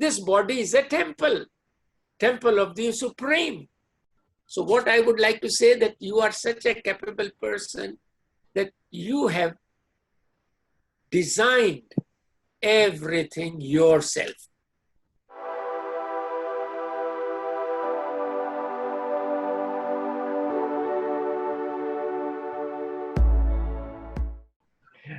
This body is a temple, temple of the Supreme. So what I would like to say that you are such a capable person that you have designed everything yourself.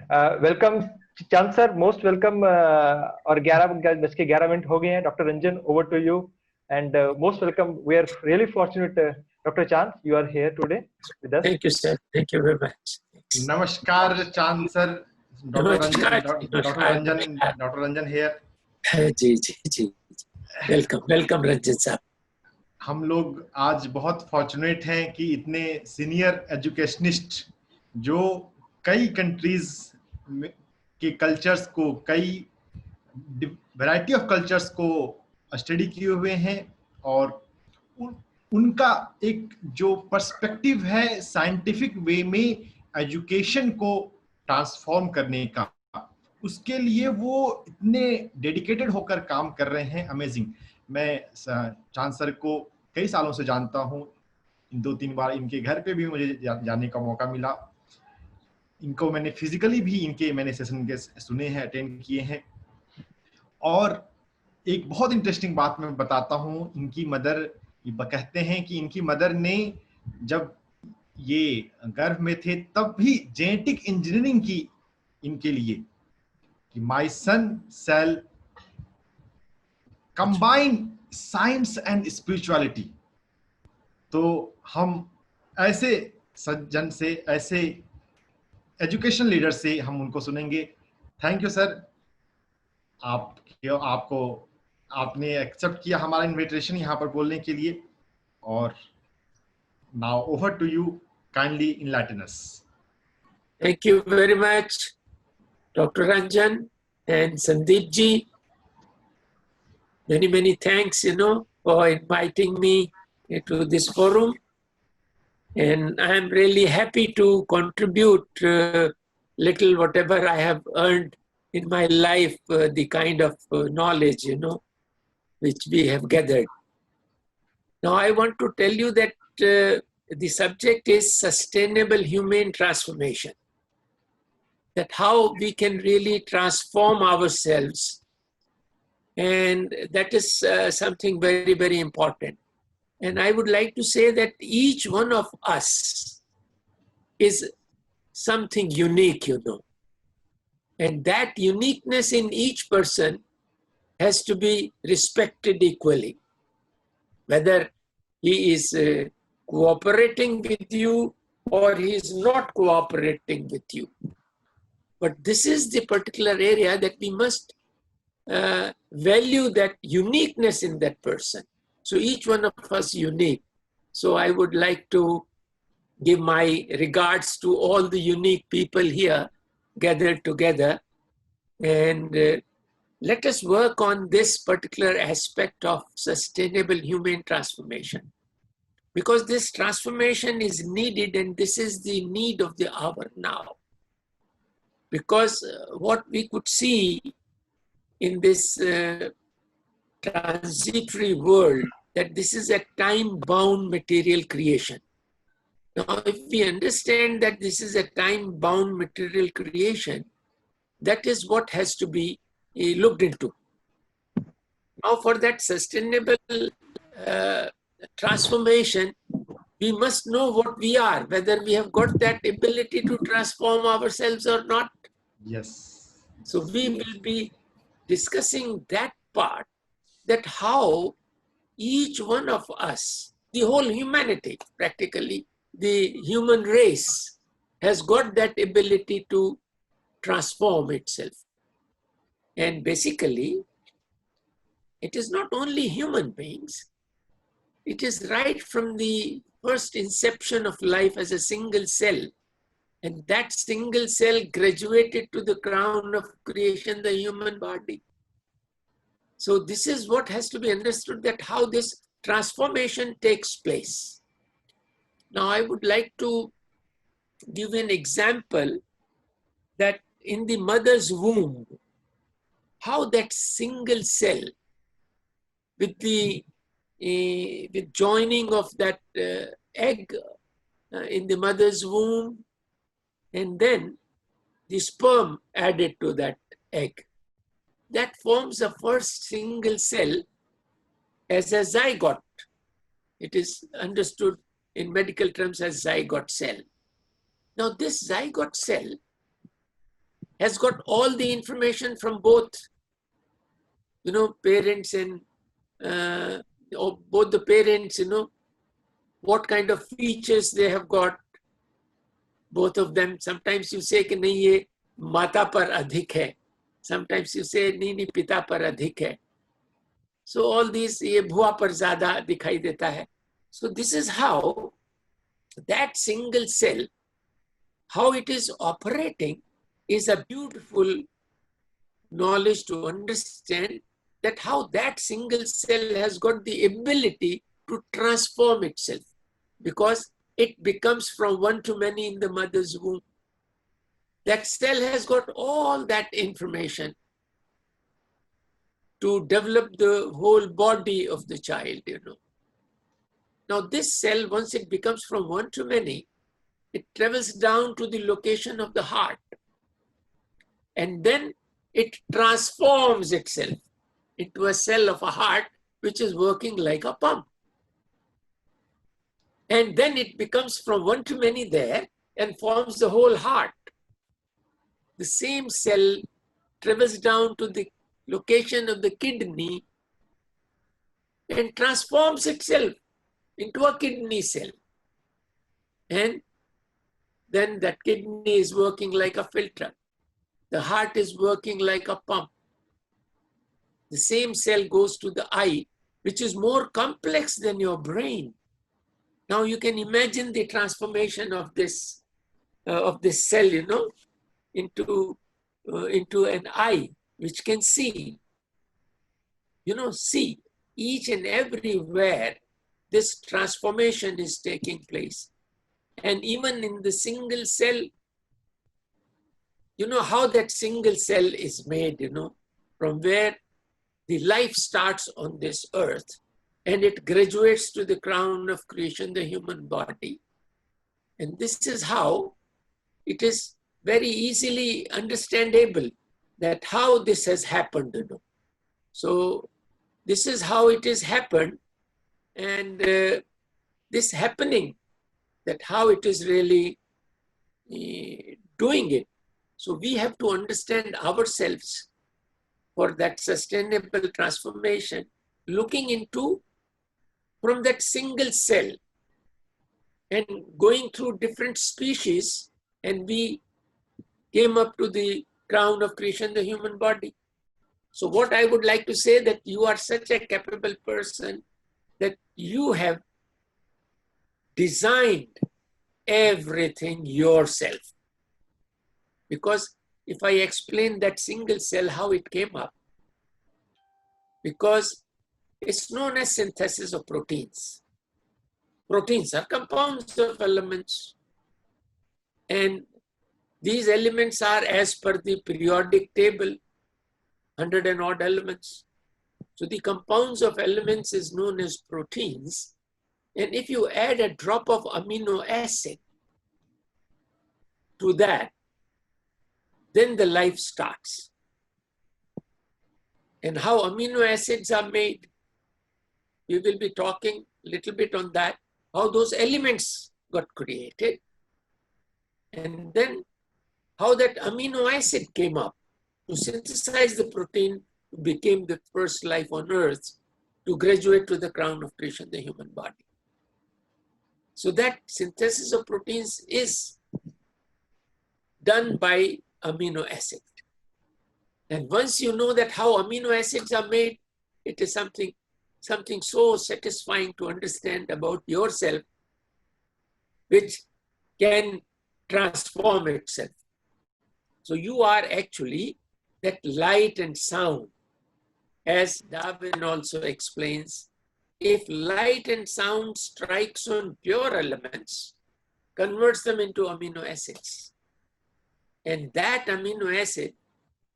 Welcome, Chand sir. Most welcome. और 11 हो गए हैं. Dr. Ranjan, over to you. And most welcome. We are really fortunate, Dr. Chand, you are here today with us. Thank you, sir. Thank you very much. Namaskar, Chand sir. Dr. Ranjan here. Ji. Welcome, Ranjan sir. हम लोग आज बहुत fortunate हैं कि इतने senior educationist जो कई countries के कल्चर्स को, कई वैरायटी ऑफ कल्चर्स को स्टडी किए हुए हैं और उनका एक जो पर्सपेक्टिव है साइंटिफिक वे में एजुकेशन को ट्रांसफॉर्म करने का, उसके लिए वो इतने डेडिकेटेड होकर काम कर रहे हैं. अमेजिंग. मैं चांद सर को कई सालों से जानता हूं. 2-3 बार इनके घर पे भी मुझे जाने का मौका मिला. इनको मैंने फिजिकली भी मैंने सेशन के सुने हैं, अटेंड किए हैं. और एक बहुत इंटरेस्टिंग बात मैं बताता हूं. इनकी मदर कहते हैं कि इनकी मदर ने जब ये गर्भ में थे तब भी जेनेटिक इंजीनियरिंग की इनके लिए कि my son sell combine science and spirituality. तो हम ऐसे सज्जन से, ऐसे एजुकेशन लीडर से हम उनको सुनेंगे. थैंक यू सर, आपने एक्सेप्ट किया हमारा इनविटेशन यहाँ पर बोलने के लिए. और now over to you, kindly enlighten us. Thank you very much, Dr. Ranjan and Sandeep ji. Many thanks, for inviting me to this forum. And I am really happy to contribute little whatever I have earned in my life, the kind of knowledge, which we have gathered. Now I want to tell you that the subject is sustainable human transformation. That how we can really transform ourselves. And that is something very, very important. And I would like to say that each one of us is something unique, And that uniqueness in each person has to be respected equally. Whether he is cooperating with you or he is not cooperating with you. But this is the particular area that we must value that uniqueness in that person. So each one of us unique. So I would like to give my regards to all the unique people here gathered together. And let us work on this particular aspect of sustainable human transformation. Because this transformation is needed, and this is the need of the hour now. Because what we could see in this transitory world, that this is a time-bound material creation. Now, if we understand that this is a time-bound material creation, that is what has to be looked into. Now, for that sustainable transformation, we must know what we are, whether we have got that ability to transform ourselves or not. Yes. So we will be discussing that part, that how each one of us, the whole humanity, practically the human race, has got that ability to transform itself. And basically, it is not only human beings, it is right from the first inception of life as a single cell. And that single cell graduated to the crown of creation, the human body. So this is what has to be understood, that how this transformation takes place. Now I would like to give an example that in the mother's womb, how that single cell with the with joining of that egg in the mother's womb, and then the sperm added to that egg. That forms the first single cell as a zygote. It is understood in medical terms as zygote cell. Now this zygote cell has got all the information from both, parents and or both the parents, what kind of features they have got, both of them. Sometimes you say कि नहीं ये माता पर अधिक है. Sometimes you say नहीं पिता पर अधिक है. So all these ये भुआ पर ज़्यादा दिखाई देता है. So this is how that single cell, how it is operating, is a beautiful knowledge to understand that how that single cell has got the ability to transform itself, because it becomes from one to many in the mother's womb. That cell has got all that information to develop the whole body of the child, Now this cell, once it becomes from one to many, it travels down to the location of the heart. And then it transforms itself into a cell of a heart, which is working like a pump. And then it becomes from one to many there and forms the whole heart. The same cell travels down to the location of the kidney and transforms itself into a kidney cell. And then that kidney is working like a filter. The heart is working like a pump. The same cell goes to the eye, which is more complex than your brain. Now you can imagine the transformation of this cell, into an eye which can see. See each and everywhere this transformation is taking place. And even in the single cell, how that single cell is made, from where the life starts on this earth and it graduates to the crown of creation, the human body. And this is how it is very easily understandable that how this has happened, So this is how it has happened, and this happening, that how it is really doing it. So we have to understand ourselves for that sustainable transformation, looking into from that single cell and going through different species, and we came up to the crown of creation, the human body. So what I would like to say, that you are such a capable person that you have designed everything yourself. Because if I explain that single cell, how it came up, because it's known as synthesis of proteins. Proteins are compounds of elements, and these elements are as per the periodic table, 100 and odd elements. So the compounds of elements is known as proteins. And if you add a drop of amino acid to that, then the life starts. And how amino acids are made, we will be talking a little bit on that, how those elements got created, and then how that amino acid came up to synthesize the protein, became the first life on earth to graduate to the crown of creation, the human body. So that synthesis of proteins is done by amino acid. And once you know that how amino acids are made, it is something so satisfying to understand about yourself, which can transform itself. So you are actually that light and sound. As Darwin also explains, if light and sound strikes on pure elements, converts them into amino acids. And that amino acid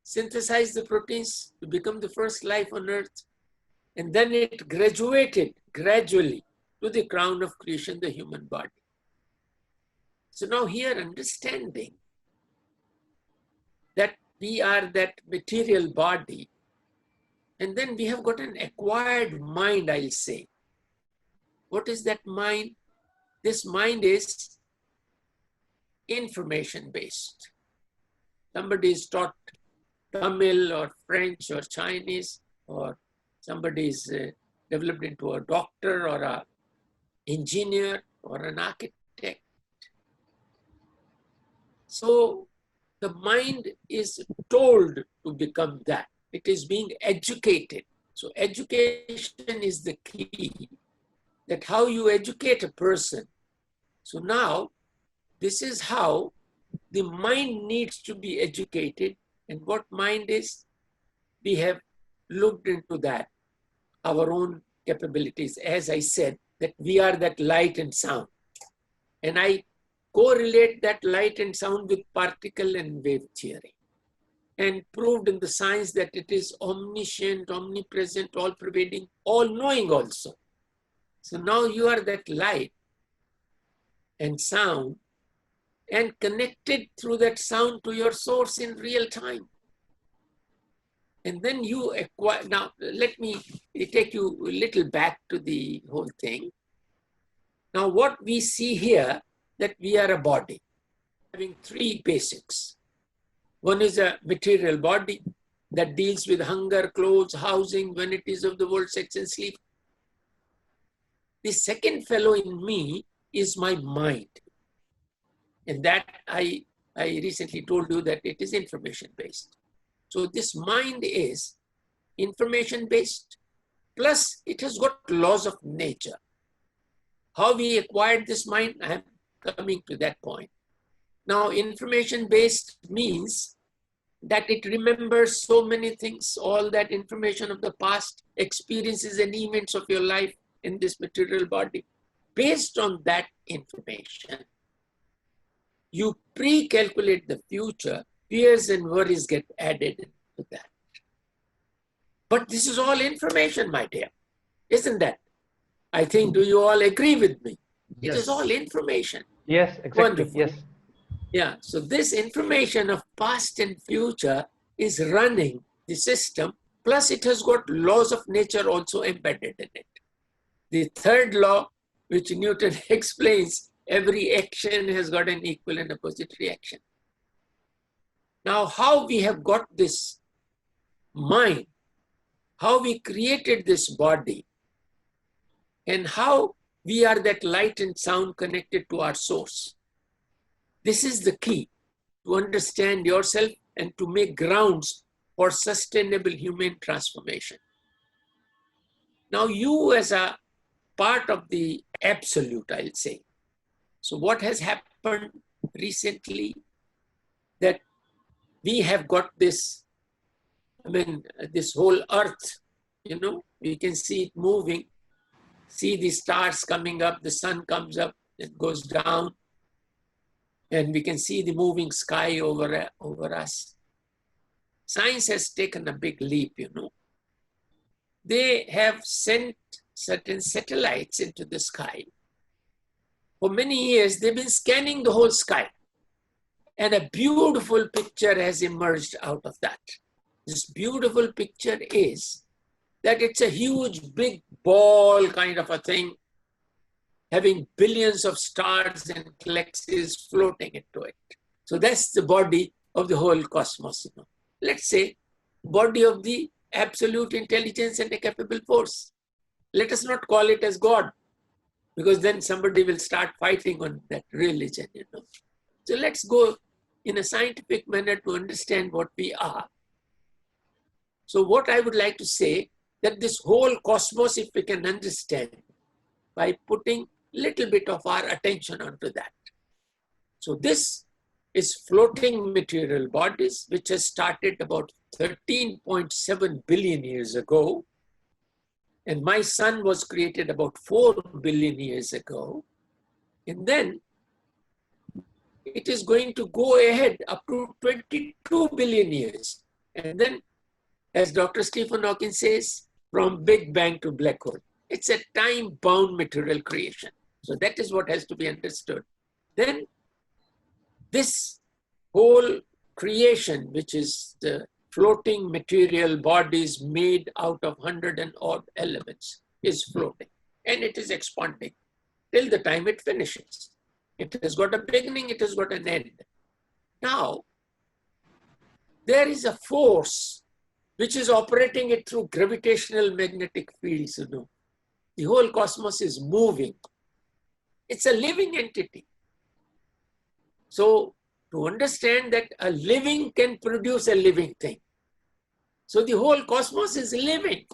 synthesize the proteins to become the first life on earth. And then it graduated gradually to the crown of creation, the human body. So now here understanding that we are that material body, and then we have got an acquired mind, I'll say. What is that mind? This mind is information-based. Somebody is taught Tamil or French or Chinese, or somebody is developed into a doctor or an engineer or an architect. So the mind is told to become that. It is being educated. So education is the key, that how you educate a person. So now, this is how the mind needs to be educated. And what mind is? We have looked into that, our own capabilities. As I said, that we are that light and sound. And I correlate that light and sound with particle and wave theory, and proved in the science that it is omniscient, omnipresent, all-pervading, all-knowing also. So now you are that light and sound, and connected through that sound to your source in real time. And then you acquire, now let me take you a little back to the whole thing. Now what we see here, that we are a body, having three basics. One is a material body that deals with hunger, clothes, housing, vanities of the world, sex and sleep. The second fellow in me is my mind. And that I recently told you that it is information-based. So this mind is information-based, plus it has got laws of nature. How we acquired this mind, I am coming to that point. Now, information-based means that it remembers so many things, all that information of the past, experiences and events of your life in this material body. Based on that information, you pre-calculate the future, fears and worries get added to that. But this is all information, my dear, isn't that? I think, do you all agree with me? Yes. It is all information. Yes, exactly. Wonderful. Yes. Yeah, so this information of past and future is running the system, plus it has got laws of nature also embedded in it. The third law, which Newton explains, every action has got an equal and opposite reaction. Now, how we have got this mind, how we created this body, and how we are that light and sound connected to our source. This is the key to understand yourself and to make grounds for sustainable human transformation. Now, you as a part of the absolute, I'll say. So what has happened recently, that we have got this, this whole earth, we can see it moving, see the stars coming up, the sun comes up, it goes down, and we can see the moving sky over us. Science has taken a big leap, They have sent certain satellites into the sky. For many years, they've been scanning the whole sky. And a beautiful picture has emerged out of that. This beautiful picture is that it's a huge, big ball kind of a thing, having billions of stars and galaxies floating into it. So that's the body of the whole cosmos. Let's say, body of the absolute intelligence and a capable force. Let us not call it as God, because then somebody will start fighting on that religion, So let's go in a scientific manner to understand what we are. So what I would like to say, that this whole cosmos, if we can understand, by putting little bit of our attention onto that. So this is floating material bodies, which has started about 13.7 billion years ago. And my sun was created about 4 billion years ago. And then it is going to go ahead up to 22 billion years. And then, as Dr. Stephen Hawking says, from Big Bang to black hole. It's a time-bound material creation. So that is what has to be understood. Then this whole creation, which is the floating material bodies made out of 100 and odd elements, is floating and it is expanding till the time it finishes. It has got a beginning, it has got an end. Now, there is a force which is operating it through gravitational magnetic fields, you know. The whole cosmos is moving. It's a living entity. So to understand that a living can produce a living thing. So the whole cosmos is living.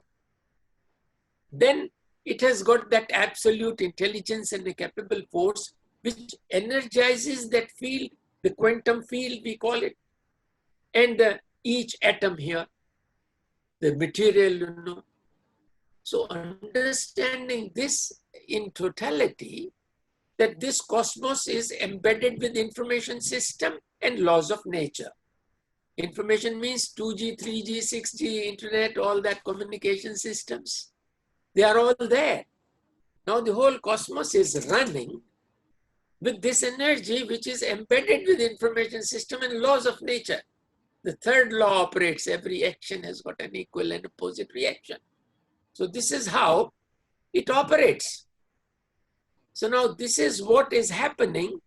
Then it has got that absolute intelligence and a capable force which energizes that field, the quantum field we call it, and each atom here, the material, you know. So understanding this in totality, that this cosmos is embedded with information system and laws of nature. Information means 2G, 3G, 6G, internet, all that communication systems. They are all there. Now the whole cosmos is running with this energy which is embedded with information system and laws of nature. The third law operates. Every action has got an equal and opposite reaction. So this is how it operates. So now this is what is happening,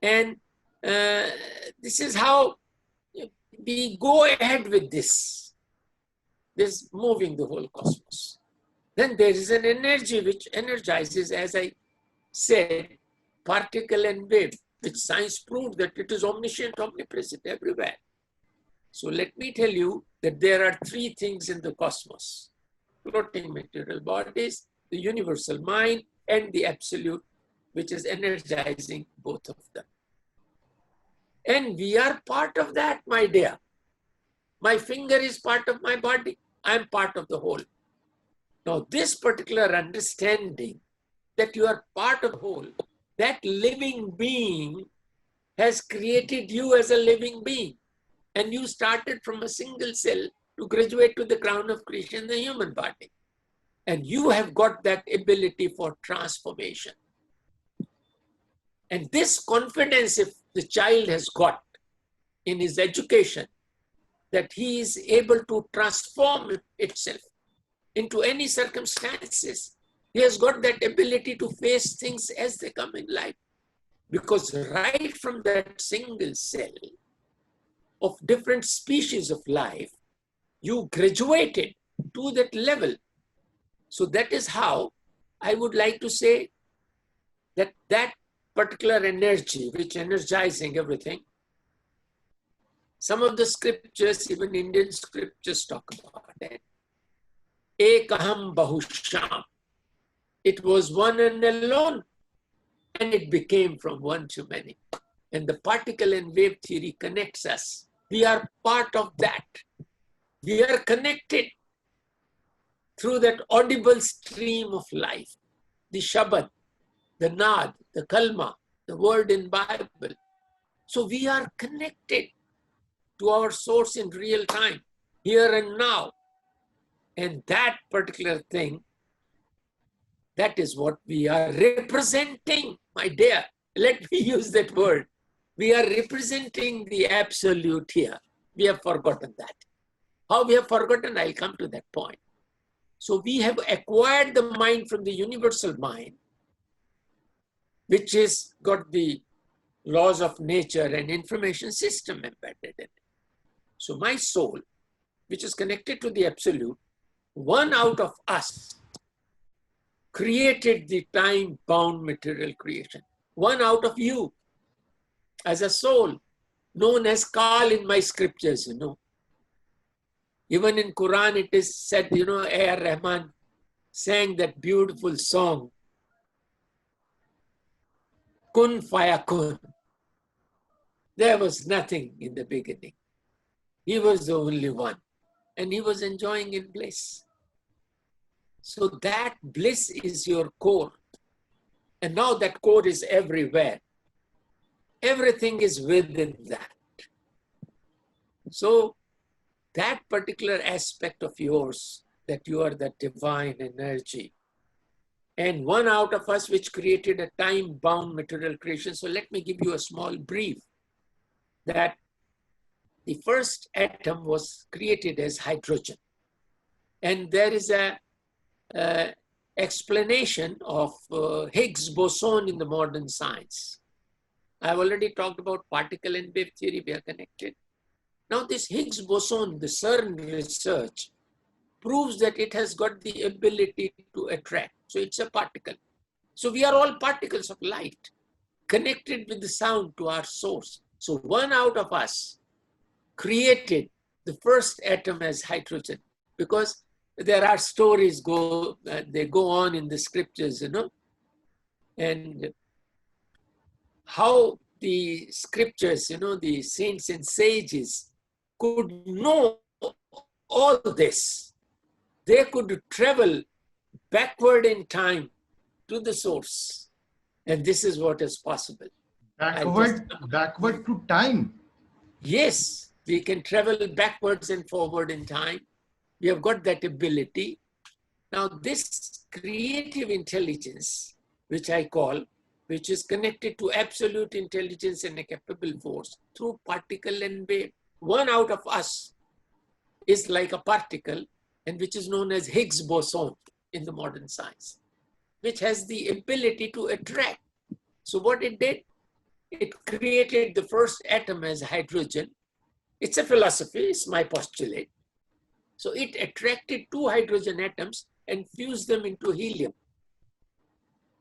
and this is how we go ahead with this moving the whole cosmos. Then there is an energy which energizes, as I said, particle and wave, which science proved that it is omniscient, omnipresent everywhere. So let me tell you that there are three things in the cosmos: floating material bodies, the universal mind, and the absolute, which is energizing both of them. And we are part of that, my dear. My finger is part of my body. I'm part of the whole. Now, this particular understanding that you are part of the whole, that living being has created you as a living being. And you started from a single cell to graduate to the crown of creation, the human body. And you have got that ability for transformation. And this confidence, if the child has got in his education, that he is able to transform itself into any circumstances, he has got that ability to face things as they come in life. Because right from that single cell of different species of life, you graduated to that level. So that is how I would like to say that that particular energy which energizing everything, some of the scriptures, even Indian scriptures, talk about it. Ekaham bahusham. It was one and alone, and it became from one to many. And the particle and wave theory connects us. We are part of that. We are connected through that audible stream of life. The Shabad, the Naad, the Kalma, the word in Bible. So we are connected to our source in real time, here and now. And that particular thing, that is what we are representing, my dear. Let me use that word. We are representing the absolute here. We have forgotten that. How we have forgotten, I'll come to that point. So we have acquired the mind from the universal mind, which has got the laws of nature and information system embedded in it. So my soul, which is connected to the absolute, one out of us created the time-bound material creation. One out of you as a soul, known as Kal in my scriptures, you know. Even in Quran, it is said, you know, A.R. Rahman sang that beautiful song, Kun Fayakun. There was nothing in the beginning. He was the only one, and he was enjoying in bliss. So that bliss is your core. And now that core is everywhere. Everything is within that. So that particular aspect of yours that you are the divine energy. And one out of us which created a time-bound material creation. So let me give you a small brief that the first atom was created as hydrogen. And there is a explanation of Higgs boson in the modern science. I've already talked about particle and wave theory, we are connected. Now this Higgs boson, the CERN research, proves that it has got the ability to attract. So it's a particle. So we are all particles of light connected with the sound to our source. So one out of us created the first atom as hydrogen, because there are stories they go on in the scriptures, you know, and how the scriptures, you know, the saints and sages could know all this. They could travel backward in time to the source. And this is what is possible. Backward to time? Yes, we can travel backwards and forward in time. We have got that ability. Now this creative intelligence, which I call, which is connected to absolute intelligence and a capable force through particle and wave. One out of us is like a particle, and which is known as Higgs boson in the modern science, which has the ability to attract. So what it did, it created the first atom as hydrogen. It's a philosophy, it's my postulate. So it attracted two hydrogen atoms and fused them into helium.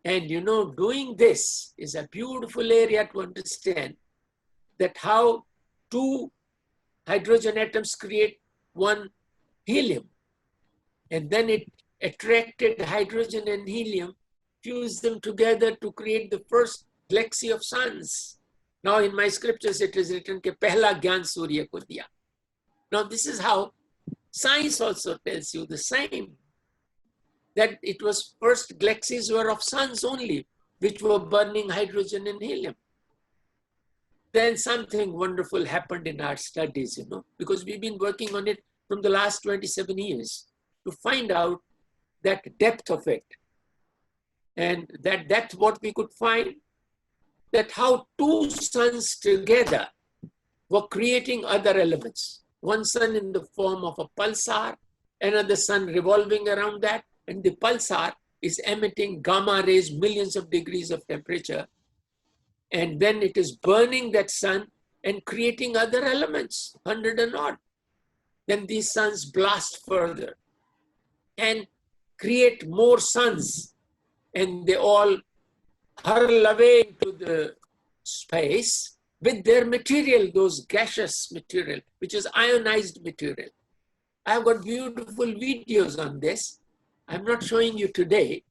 And you know, doing this is a beautiful area to understand that how two hydrogen atoms create one helium. And then it attracted hydrogen and helium, fused them together to create the first galaxy of suns. Now in my scriptures it is written कि पहला ज्ञान सूर्य को दिया. Now this is how science also tells you the same, that it was first galaxies were of suns only, which were burning hydrogen and helium. Then something wonderful happened in our studies, you know, because we've been working on it from the last 27 years to find out that depth of it. And that's what we could find, that how two suns together were creating other elements. One sun in the form of a pulsar, another sun revolving around that, and the pulsar is emitting gamma rays, millions of degrees of temperature. And then it is burning that sun and creating other elements, 100 and odd. Then these suns blast further and create more suns, and they all hurl away into the space with their material, those gaseous material, which is ionized material. I've got beautiful videos on this. I'm not showing you today.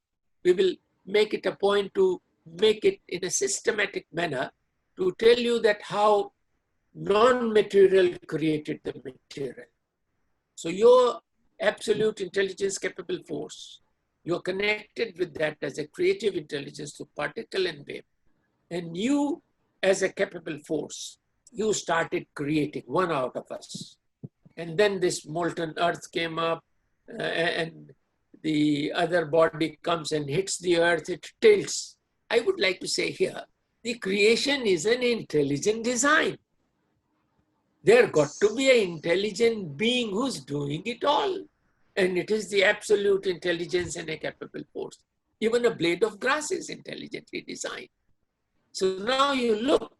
We will make it a point to make it in a systematic manner to tell you that how non-material created the material. So your absolute intelligence capable force, you're connected with that as a creative intelligence to particle and wave. And you, as a capable force, you started creating one out of us. And then this molten earth came up, and the other body comes and hits the earth, it tilts. I would like to say here, the creation is an intelligent design. There got to be an intelligent being who's doing it all. And it is the absolute intelligence and a capable force. Even a blade of grass is intelligently designed. So now you look,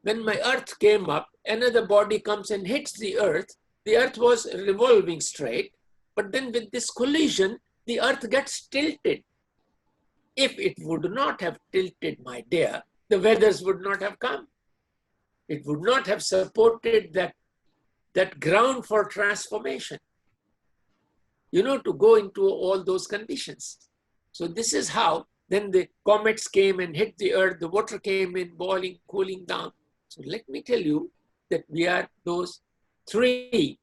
when my earth came up, another body comes and hits the earth. The earth was revolving straight, but then with this collision, the earth gets tilted. If it would not have tilted, my dear, the weathers would not have come. It would not have supported that ground for transformation, you know, to go into all those conditions. So this is how then the comets came and hit the earth, the water came in, boiling, cooling down. So let me tell you that we are those three,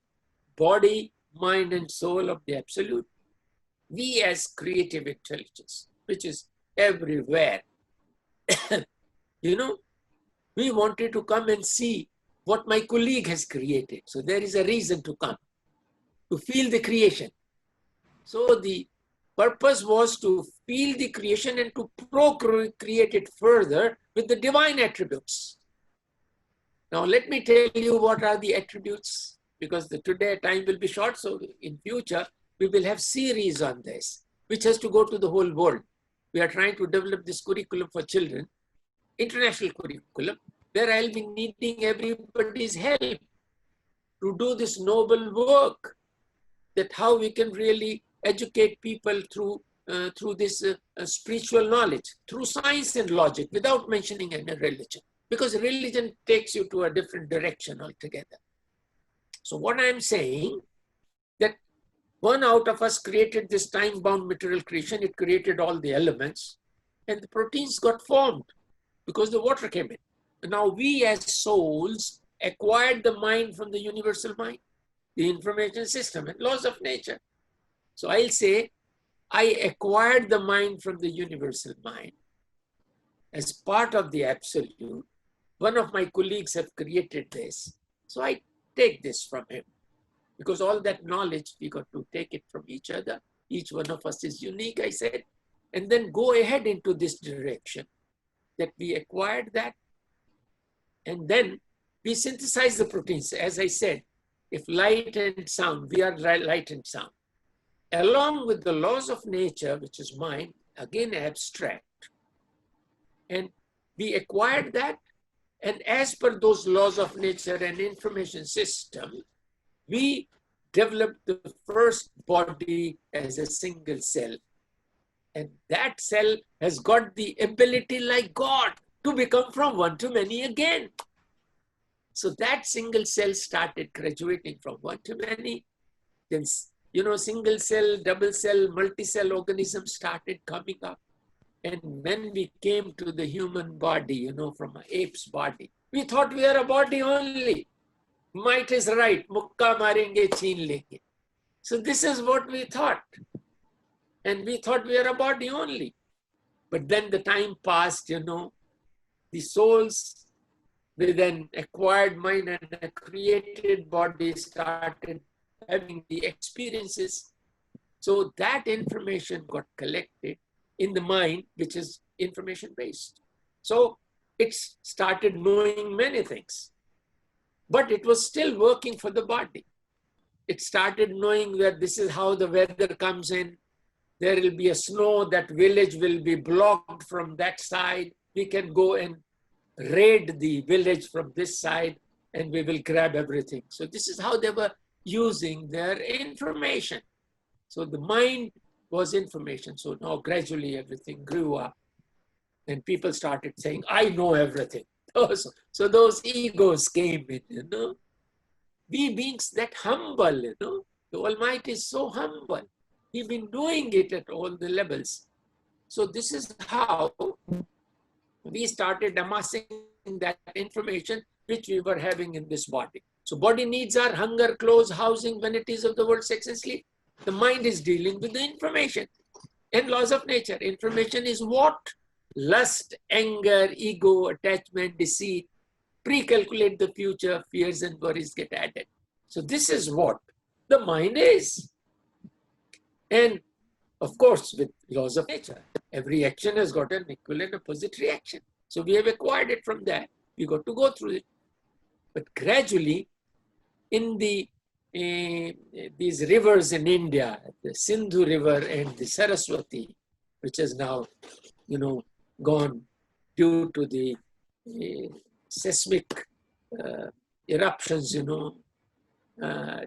body, mind, and soul of the absolute. We as creative intelligence, which is everywhere, you know, we wanted to come and see what my colleague has created. So there is a reason to come, to feel the creation. So the purpose was to feel the creation and to procreate it further with the divine attributes. Now let me tell you what are the attributes, because today time will be short, so in future we will have series on this, which has to go to the whole world. We are trying to develop this curriculum for children, international curriculum, where I'll be needing everybody's help to do this noble work, that how we can really educate people through this spiritual knowledge, through science and logic, without mentioning any religion, because religion takes you to a different direction altogether. So what I'm saying, that one out of us created this time-bound material creation, it created all the elements, and the proteins got formed because the water came in. And now we as souls acquired the mind from the universal mind, the information system and laws of nature. So I'll say, I acquired the mind from the universal mind as part of the absolute. One of my colleagues have created this. So I take this from him, because all that knowledge, we got to take it from each other. Each one of us is unique, I said, and then go ahead into this direction, that we acquired that. And then we synthesize the proteins. As I said, if light and sound, we are light and sound. Along with the laws of nature, which is mind, again abstract. And we acquired that. And as per those laws of nature and information system, we developed the first body as a single cell. And that cell has got the ability, like God, to become from one to many again. So that single cell started graduating from one to many. Then, single cell, double cell, multi-cell organisms started coming up. And when we came to the human body, from an ape's body, we thought we are a body only. Might is right, mukka marenge, cheen lenge. So this is what we thought. And we thought we are a body only. But then the time passed, the souls with an acquired mind and a created body started having the experiences. So that information got collected in the mind, which is information based. So it started knowing many things, but it was still working for the body. It started knowing that this is how the weather comes in. There will be a snow, that village will be blocked from that side. We can go and raid the village from this side and we will grab everything. So this is how they were using their information. So the mind was information. So now gradually everything grew up and people started saying, I know everything. So those egos came in, We beings that humble, the Almighty is so humble. We've been doing it at all the levels. So this is how we started amassing that information which we were having in this body. So body needs are hunger, clothes, housing, vanities of the world, sex and sleep. The mind is dealing with the information and laws of nature. Information is what? Lust, anger, ego, attachment, deceit, pre-calculate the future, fears and worries get added. So this is what the mind is. And of course, with laws of nature, every action has got an equal and opposite reaction. So we have acquired it from that. We got to go through it. But gradually, in these rivers in India, the Sindhu River and the Saraswati, which has now, gone due to the seismic eruptions,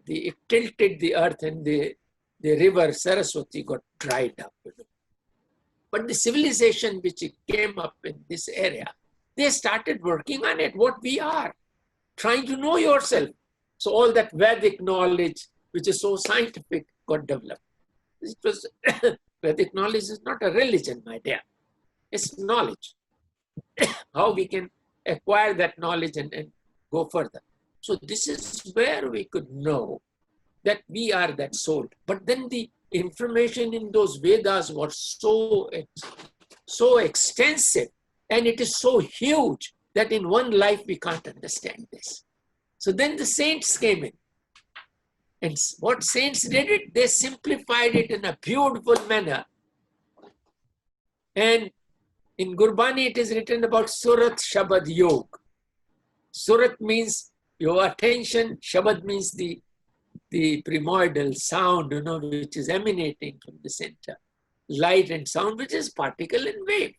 it tilted the earth and the river Saraswati got dried up. But the civilization which came up in this area, they started working on it, what we are, trying to know yourself. So all that Vedic knowledge, which is so scientific, got developed. It was Vedic knowledge is not a religion, my dear. It's knowledge. How we can acquire that knowledge and go further. So this is where we could know that we are that soul. But then the information in those Vedas was so extensive and it is so huge that in one life we can't understand this. So then the saints came in. And what saints did it, they simplified it in a beautiful manner. And in Gurbani, it is written about Surat Shabad Yog. Surat means your attention, Shabad means the primordial sound, which is emanating from the center. Light and sound, which is particle and wave.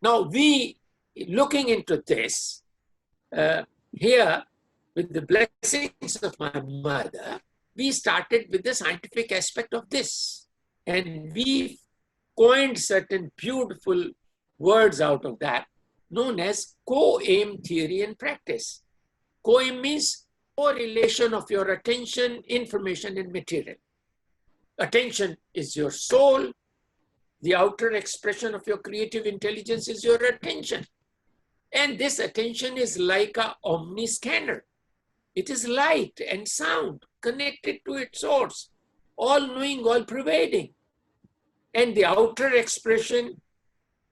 Now we, looking into this, here, with the blessings of my mother, we started with the scientific aspect of this. And we coined certain beautiful words out of that, known as co-aim theory and practice. Co-aim means correlation of your attention, information, and material. Attention is your soul. The outer expression of your creative intelligence is your attention. And this attention is like an omniscanner. It is light and sound connected to its source, all-knowing, all-pervading. And the outer expression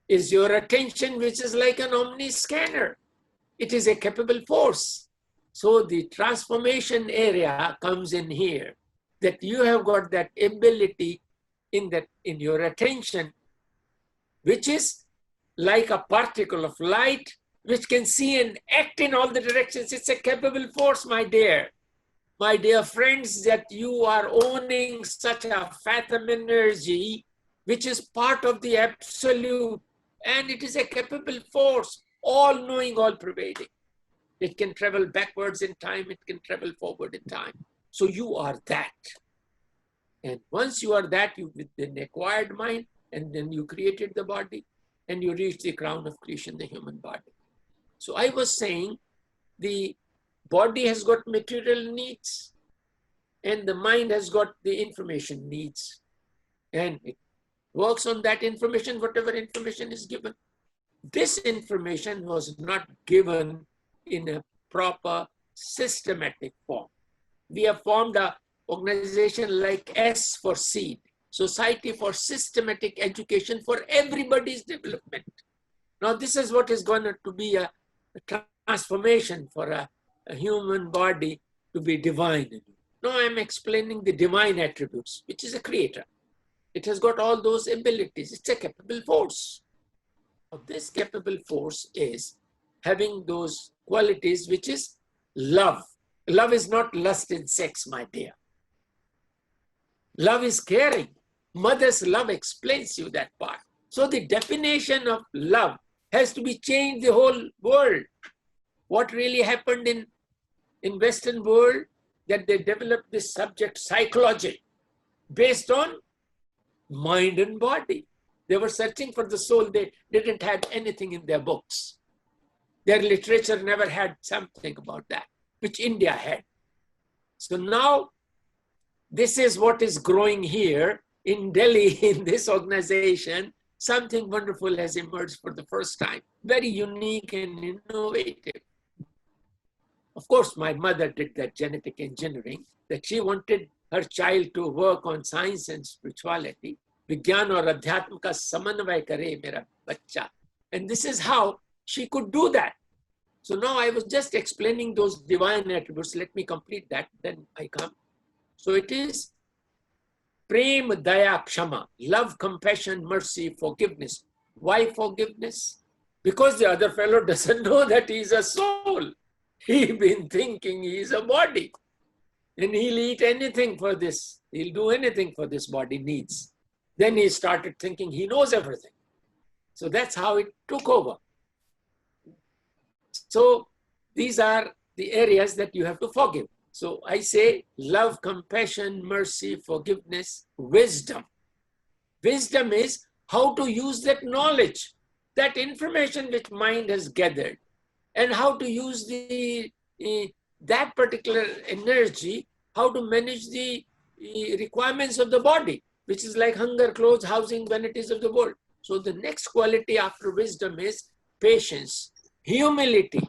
is your attention, which is like an omniscanner. It is a capable force. So the transformation area comes in here, that you have got that ability in your attention, which is like a particle of light, which can see and act in all the directions. It's a capable force, my dear friends, that you are owning such a fathom energy, which is part of the absolute, and it is a capable force, all-knowing, all-pervading. It can travel backwards in time, it can travel forward in time. So you are that. And once you are that, you with an acquired mind, and then you created the body, and you reach the crown of creation, the human body. So I was saying the body has got material needs, and the mind has got the information needs. And it works on that information, whatever information is given. This information was not given in a proper systematic form. We have formed an organization like S for SEED, Society for Systematic Education for Everybody's Development. Now this is what is going to be a transformation for a human body to be divine. Now I'm explaining the divine attributes, which is a creator. It has got all those abilities. It's a capable force. Now, this capable force is having those qualities, which is love. Love is not lust in sex, my dear. Love is caring. Mother's love explains you that part. So the definition of love has to be changed the whole world. What really happened in Western world, that they developed this subject psychology based on mind and body. They were searching for the soul. They didn't have anything in their books. Their literature never had something about that, which India had. So now, this is what is growing here in Delhi, in this organization. Something wonderful has emerged for the first time. Very unique and innovative. Of course, my mother did that genetic engineering, that she wanted her child to work on science and spirituality. Vigyan aur Aadhyatmik ka samanvay kare mera bachcha. And this is how she could do that. So now I was just explaining those divine attributes. Let me complete that, then I come. So it is Prem, Daya, Kshama, love, compassion, mercy, forgiveness. Why forgiveness? Because the other fellow doesn't know that he's a soul. He's been thinking he's a body. And he'll eat anything for this. He'll do anything for this body needs. Then he started thinking he knows everything. So that's how it took over. So these are the areas that you have to forgive. So I say love, compassion, mercy, forgiveness, wisdom. Wisdom is how to use that knowledge, that information which mind has gathered, and how to use that particular energy, how to manage the requirements of the body, which is like hunger, clothes, housing, vanities of the world. So the next quality after wisdom is patience, humility,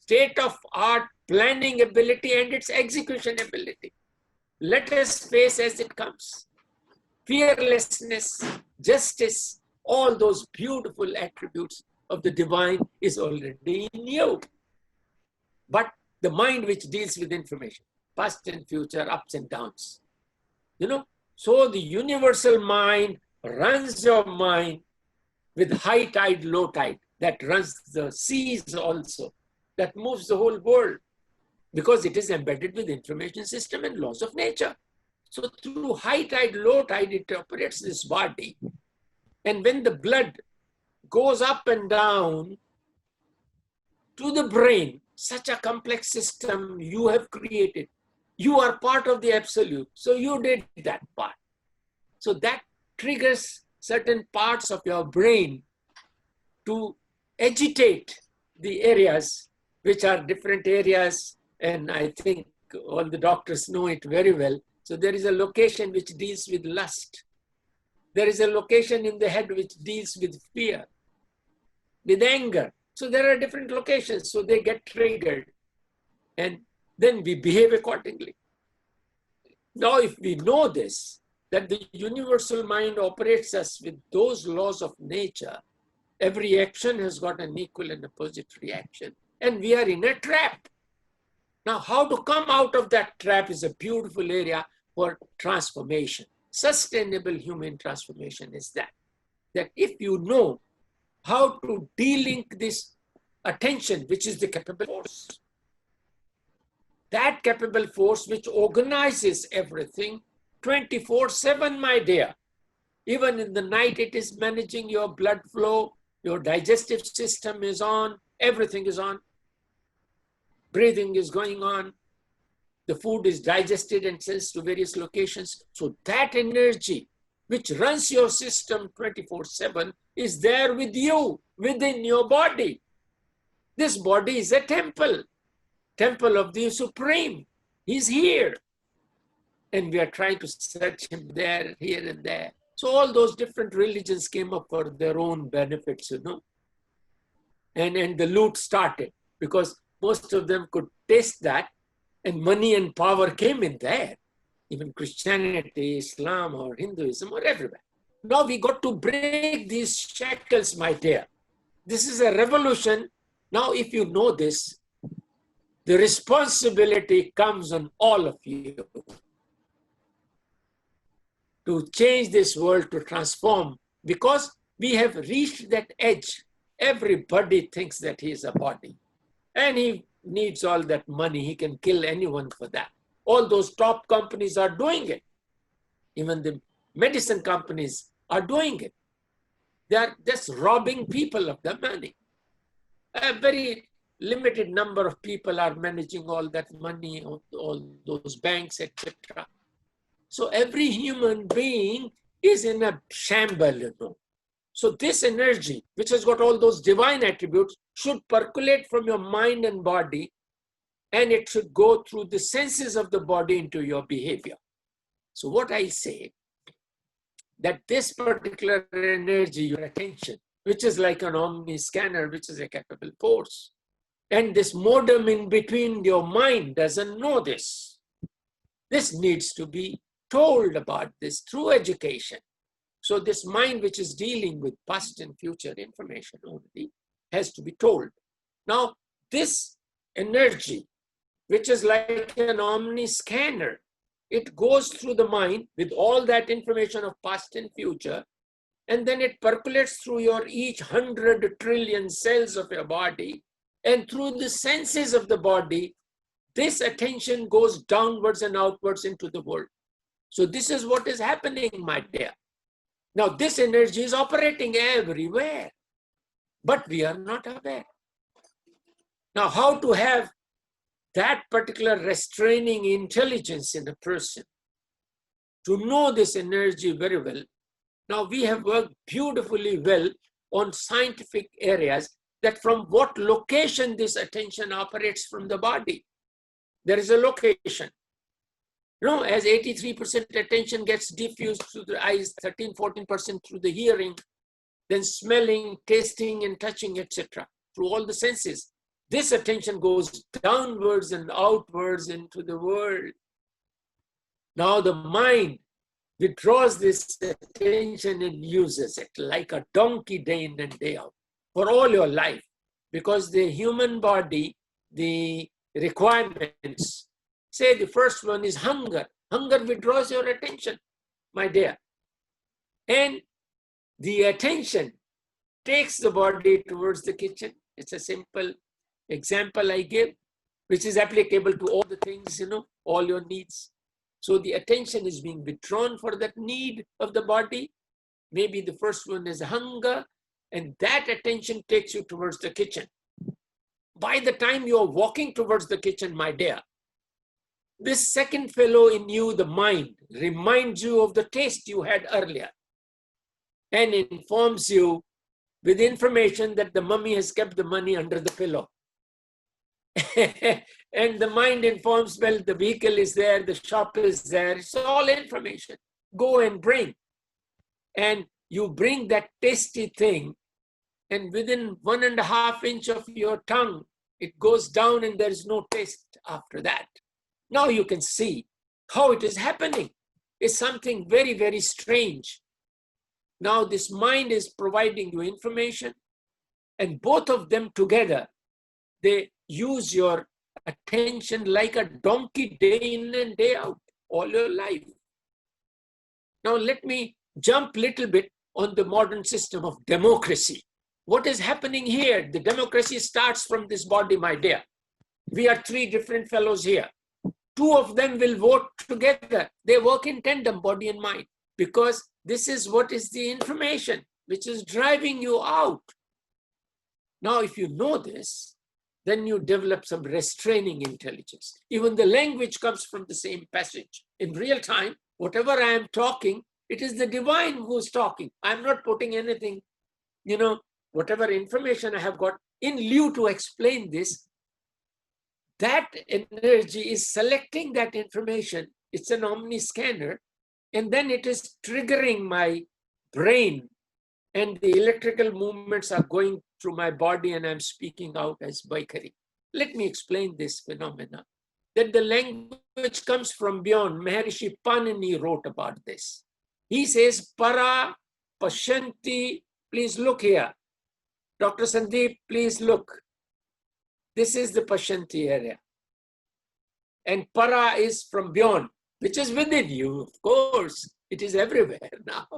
state-of-art planning ability, and its execution ability. Let us face as it comes. Fearlessness, justice, all those beautiful attributes of the divine is already in you. But the mind which deals with information, past and future, ups and downs. You know, so the universal mind runs your mind with high tide, low tide, that runs the seas also, that moves the whole world, because it is embedded with information system and laws of nature. So through high tide, low tide, it operates this body. And when the blood goes up and down to the brain, such a complex system you have created. You are part of the absolute, so you did that part. So that triggers certain parts of your brain to agitate the areas, which are different areas, and I think all the doctors know it very well. So there is a location which deals with lust. There is a location in the head which deals with fear, with anger. So there are different locations, so they get triggered, and then we behave accordingly. Now, if we know this, that the universal mind operates us with those laws of nature, every action has got an equal and opposite reaction, and we are in a trap. Now, how to come out of that trap is a beautiful area for transformation. Sustainable human transformation is that if you know how to de-link this attention, which is the capable force, that capable force which organizes everything 24/7, my dear. Even in the night, it is managing your blood flow, your digestive system is on, everything is on. Breathing is going on. The food is digested and sent to various locations. So that energy which runs your system 24/7 is there with you, within your body. This body is a temple of the Supreme. He's here. And we are trying to search him there, here and there. So all those different religions came up for their own benefits, you know. And the loot started because most of them could taste that, and money and power came in there. Even Christianity, Islam, or Hinduism, or everywhere. Now we got to break these shackles, my dear. This is a revolution. Now, if you know this, the responsibility comes on all of you to change this world, to transform, because we have reached that edge. Everybody thinks that he is a body, and he needs all that money. He can kill anyone for that. All those top companies are doing it. Even the medicine companies are doing it. They are just robbing people of the money. A very limited number of people are managing all that money, all those banks, etc. So every human being is in a shamble, you know. So this energy, which has got all those divine attributes, should percolate from your mind and body, and it should go through the senses of the body into your behavior. So what I say, that this particular energy, your attention, which is like an omni scanner, which is a capable force, and this modem in between your mind doesn't know this. This needs to be told about this through education. So this mind, which is dealing with past and future information only, has to be told. Now, this energy, which is like an omni scanner, it goes through the mind with all that information of past and future, and then it percolates through your each 100 trillion cells of your body, and through the senses of the body, this attention goes downwards and outwards into the world. So this is what is happening, my dear. Now, this energy is operating everywhere, but we are not aware. Now, how to have that particular restraining intelligence in a person, to know this energy very well. Now, we have worked beautifully well on scientific areas, that from what location this attention operates from the body. There is a location. You know, as 83% attention gets diffused through the eyes, 13-14% through the hearing, then smelling, tasting, and touching, etc., through all the senses. This attention goes downwards and outwards into the world. Now the mind withdraws this attention and uses it like a donkey day in and day out for all your life, because the human body, the requirements Say the first one is hunger. Hunger withdraws your attention, my dear. And the attention takes the body towards the kitchen. It's a simple example I give, which is applicable to all the things, all your needs. So the attention is being withdrawn for that need of the body. Maybe the first one is hunger, and that attention takes you towards the kitchen. By the time you're walking towards the kitchen, my dear, this second fellow in you, the mind, reminds you of the taste you had earlier and informs you with information that the mummy has kept the money under the pillow. And the mind informs, well, the vehicle is there, the shop is there, it's all information. Go and bring. And you bring that tasty thing, and within 1.5 inches of your tongue, it goes down and there is no taste after that. Now you can see how it is happening. It's something very, very strange. Now this mind is providing you information, and both of them together, they use your attention like a donkey day in and day out, all your life. Now let me jump a little bit on the modern system of democracy. What is happening here? The democracy starts from this body, my dear. We are 3 different fellows here. 2 of them will vote together. They work in tandem, body and mind, because this is what is the information which is driving you out. Now, if you know this, then you develop some restraining intelligence. Even the language comes from the same passage. In real time, whatever I am talking, it is the divine who's talking. I'm not putting anything, whatever information I have got in lieu to explain this, that energy is selecting that information. It's an omniscanner, and then it is triggering my brain, and the electrical movements are going through my body, and I'm speaking out as Vaikari. Let me explain this phenomena, that the language comes from beyond. Maharishi Panini wrote about this. He says, para pashanti, please look here. Dr. Sandeep, please look. This is the pashanti area. And para is from beyond, which is within you, of course. It is everywhere now.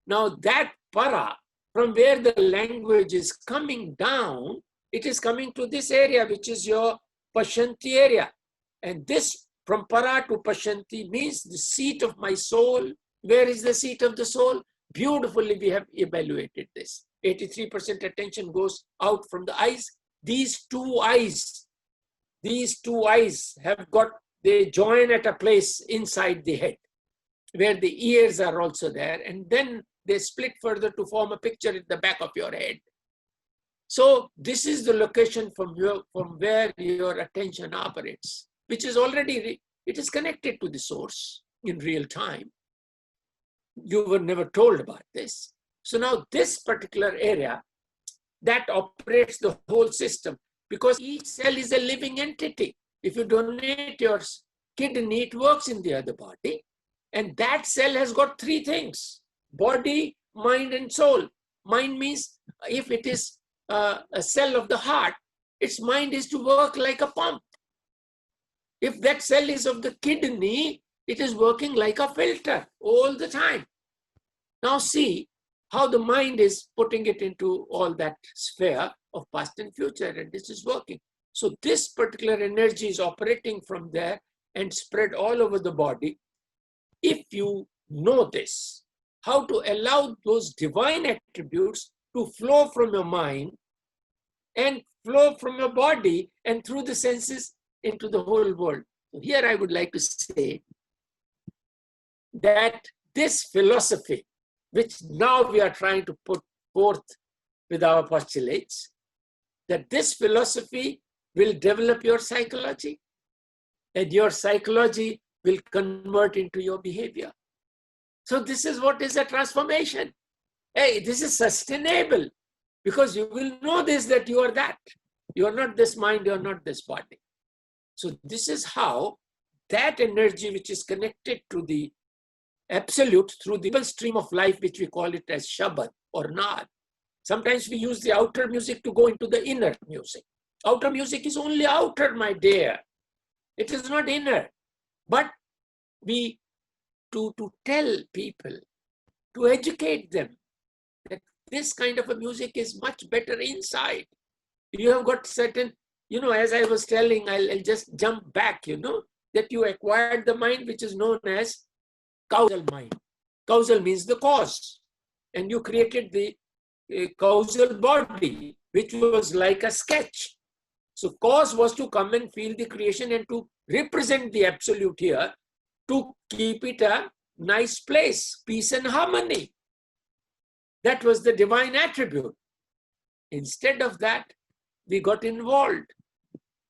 Now that para, from where the language is coming down, it is coming to this area, which is your pashanti area. And this, from para to pashanti, means the seat of my soul. Where is the seat of the soul? Beautifully, we have evaluated this. 83% attention goes out from the eyes. These two eyes have got, they join at a place inside the head, where the ears are also there, and then they split further to form a picture in the back of your head. So this is the location from where your attention operates, which is already, it is connected to the source in real time. You were never told about this. So now this particular area, that operates the whole system, because each cell is a living entity. If you donate your kidney, it works in the other body. And that cell has got 3 things: body, mind, and soul. Mind means if it is a cell of the heart, its mind is to work like a pump. If that cell is of the kidney, it is working like a filter all the time. Now see how the mind is putting it into all that sphere of past and future, and this is working. So this particular energy is operating from there and spread all over the body. If you know this, how to allow those divine attributes to flow from your mind and flow from your body and through the senses into the whole world. So here I would like to say that this philosophy, which now we are trying to put forth with our postulates, that this philosophy will develop your psychology, and your psychology will convert into your behavior. So this is what is a transformation. Hey, this is sustainable, because you will know this, that you are that. You are not this mind, you are not this body. So this is how that energy which is connected to the absolute through the stream of life, which we call it as Shabad or Naad. Sometimes we use the outer music to go into the inner music. Outer music is only outer, my dear. It is not inner. But to tell people, to educate them that this kind of a music is much better inside. You have got certain, as I was telling, I'll just jump back, that you acquired the mind which is known as causal mind. Causal means the cause. And you created the causal body, which was like a sketch. So cause was to come and feel the creation and to represent the absolute here, to keep it a nice place, peace and harmony. That was the divine attribute. Instead of that, we got involved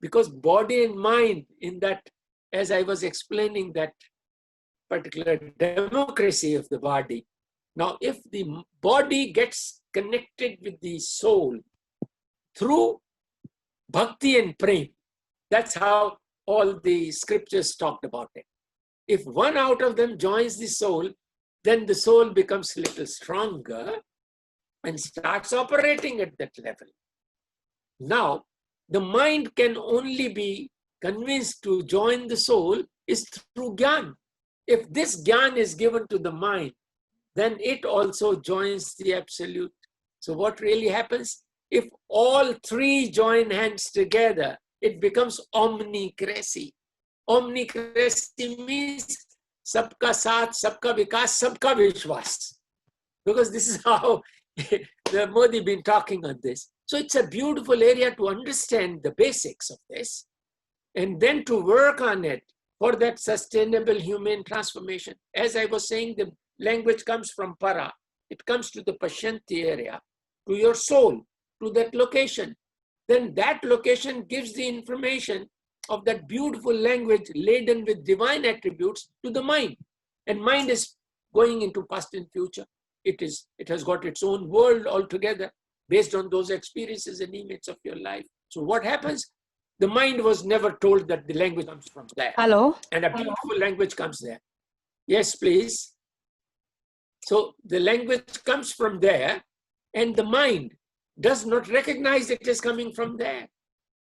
because body and mind in that, as I was explaining, that particular democracy of the body. Now, if the body gets connected with the soul through bhakti and prem, that's how all the scriptures talked about it. If one out of them joins the soul, then the soul becomes a little stronger and starts operating at that level. Now, the mind can only be convinced to join the soul is through Gyan. If this Gyan is given to the mind, then it also joins the absolute. So what really happens? If all three join hands together, it becomes omnicracy. Omnicracy means sabka saath, sabka vikas, sabka vishwas. Because this is how the Modi been talking on this. So it's a beautiful area to understand the basics of this and then to work on it for that sustainable human transformation. As I was saying, the language comes from para. It comes to the Pashanti area, to your soul, to that location. Then that location gives the information of that beautiful language laden with divine attributes to the mind. And mind is going into past and future. It has got its own world altogether based on those experiences and images of your life. So what happens? The mind was never told that the language comes from there. Hello? And a beautiful language comes there. Yes, please. So the language comes from there and the mind does not recognize it is coming from there.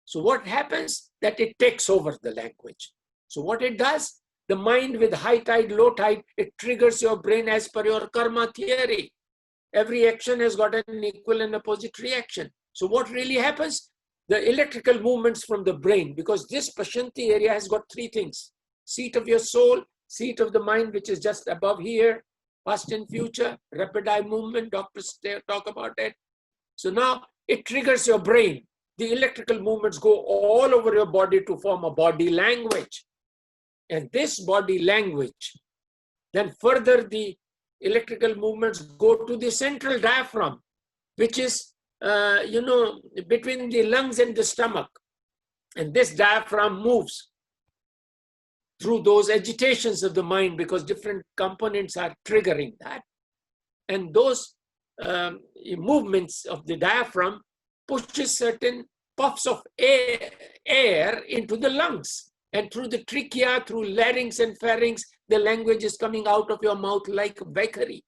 So what happens? That it takes over the language. So what it does? The mind with high tide, low tide, it triggers your brain as per your karma theory. Every action has got an equal and opposite reaction. So what really happens? The electrical movements from the brain, because this Pashanti area has got three things. Seat of your soul, seat of the mind, which is just above here, past and future, rapid eye movement, doctors talk about it. So now it triggers your brain. The electrical movements go all over your body to form a body language. And this body language, then further the electrical movements go to the central diaphragm, which is, between the lungs and the stomach. And this diaphragm moves through those agitations of the mind because different components are triggering that. And those movements of the diaphragm pushes certain puffs of air into the lungs. And through the trachea, through larynx and pharynx, the language is coming out of your mouth like bakery.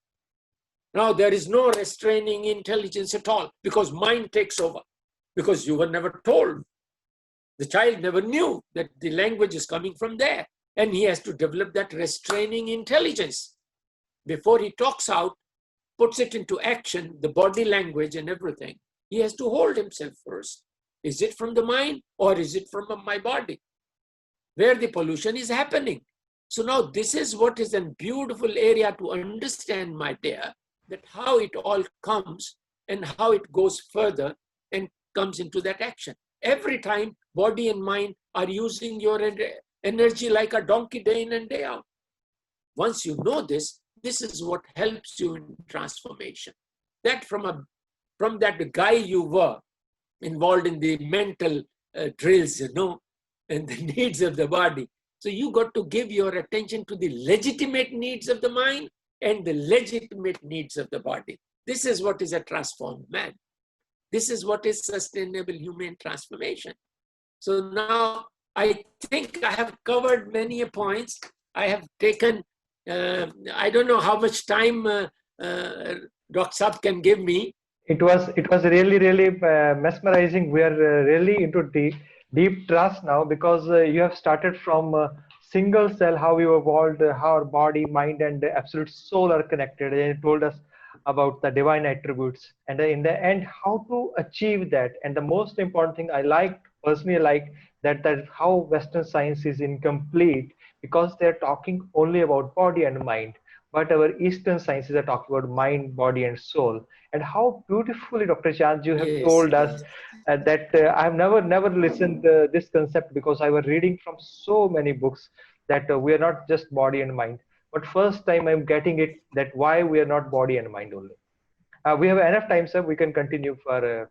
Now, there is no restraining intelligence at all because mind takes over. Because you were never told. The child never knew that the language is coming from there. And he has to develop that restraining intelligence. Before he talks out, puts it into action, the body language and everything, he has to hold himself first. Is it from the mind or is it from my body? Where the pollution is happening. So now this is what is a beautiful area to understand, my dear, that how it all comes and how it goes further and comes into that action. Every time body and mind are using your energy like a donkey day in and day out. Once you know this, this is what helps you in transformation. That from that guy you were involved in the mental drills, and the needs of the body. So you got to give your attention to the legitimate needs of the mind and the legitimate needs of the body. This is what is a transformed man. This is what is sustainable human transformation. So now I think I have covered many points. I have taken, I don't know how much time Dr. Saab can give me. It was really, really mesmerizing. We are really into deep trust now because you have started from single cell, how we evolved, how our body, mind, and the absolute soul are connected. And he told us about the divine attributes, and in the end, how to achieve that. And the most important thing I liked, personally, like that how Western science is incomplete because they're talking only about body and mind, but our Eastern sciences are talking about mind, body, and soul. And how beautifully, Dr. Chand, you have Yes, told us that I've never listened this concept because I was reading from so many books that we are not just body and mind. But first time I'm getting it that why we are not body and mind only. We have enough time, sir. We can continue for.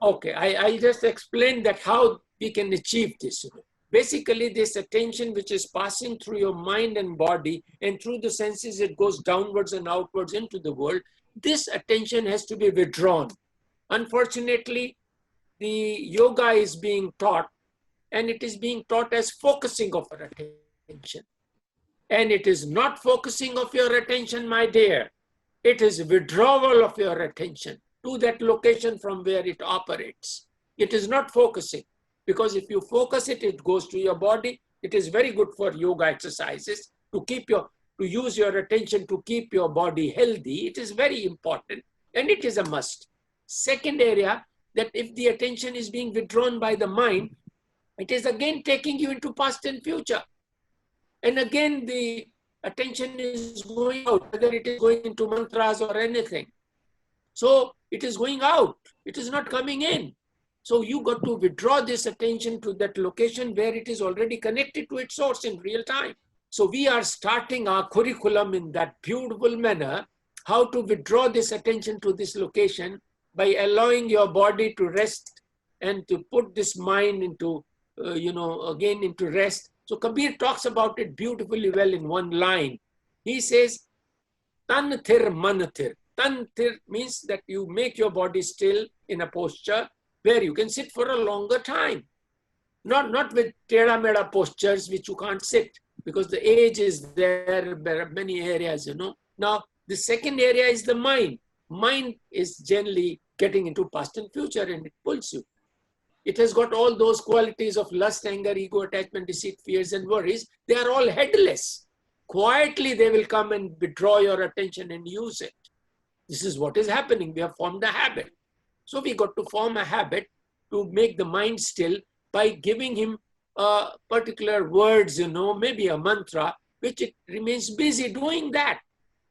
Okay, I'll just explain that how we can achieve this. Basically, this attention which is passing through your mind and body and through the senses, it goes downwards and outwards into the world. This attention has to be withdrawn. Unfortunately, the yoga is being taught, and it is being taught as focusing of our attention. And it is not focusing of your attention, my dear. It is withdrawal of your attention to that location from where it operates. It is not focusing, because if you focus it, it goes to your body. It is very good for yoga exercises to use your attention to keep your body healthy. It is very important, and it is a must. Second area, that if the attention is being withdrawn by the mind, it is again taking you into past and future. And again, the attention is going out, whether it is going into mantras or anything. So it is going out. It is not coming in. So you got to withdraw this attention to that location where it is already connected to its source in real time. So we are starting our curriculum in that beautiful manner, how to withdraw this attention to this location by allowing your body to rest and to put this mind into, again into rest. So Kabir talks about it beautifully well in one line. He says, Tan thir man thir. Tan thir means that you make your body still in a posture where you can sit for a longer time. Not with teda meda postures which you can't sit because the age is there. There are many areas, Now, the second area is the mind. Mind is generally getting into past and future, and it pulls you. It has got all those qualities of lust, anger, ego, attachment, deceit, fears, and worries. They are all headless. Quietly, they will come and withdraw your attention and use it. This is what is happening. We have formed a habit. So we got to form a habit to make the mind still by giving him particular words, maybe a mantra, which it remains busy doing that.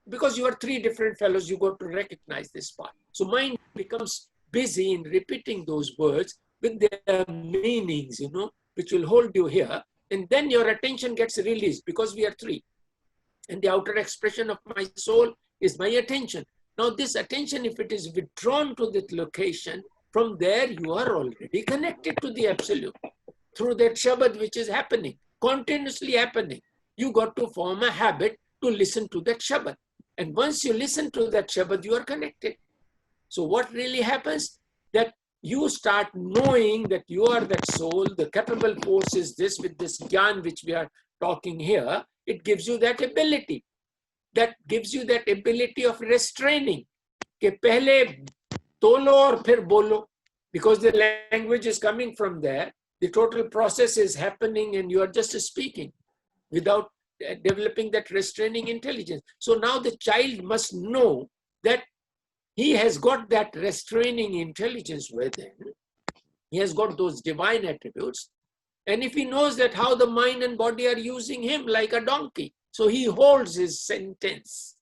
Because you are three different fellows, you got to recognize this part. So mind becomes busy in repeating those words with their meanings, which will hold you here. And then your attention gets released because we are three. And the outer expression of my soul is my attention. Now this attention, if it is withdrawn to that location, from there you are already connected to the Absolute. Through that Shabad which is happening, continuously happening. You got to form a habit to listen to that Shabad. And once you listen to that Shabad, you are connected. So what really happens? That you start knowing that you are that soul, the capable force is this, with this Gyan which we are talking here, it gives you that ability. That gives you that ability of restraining. Ke pehle tolo aur phir bolo. Because the language is coming from there, the total process is happening and you are just speaking without developing that restraining intelligence. So now the child must know that he has got that restraining intelligence within. He has got those divine attributes. And if he knows that how the mind and body are using him like a donkey, so he holds his sentence.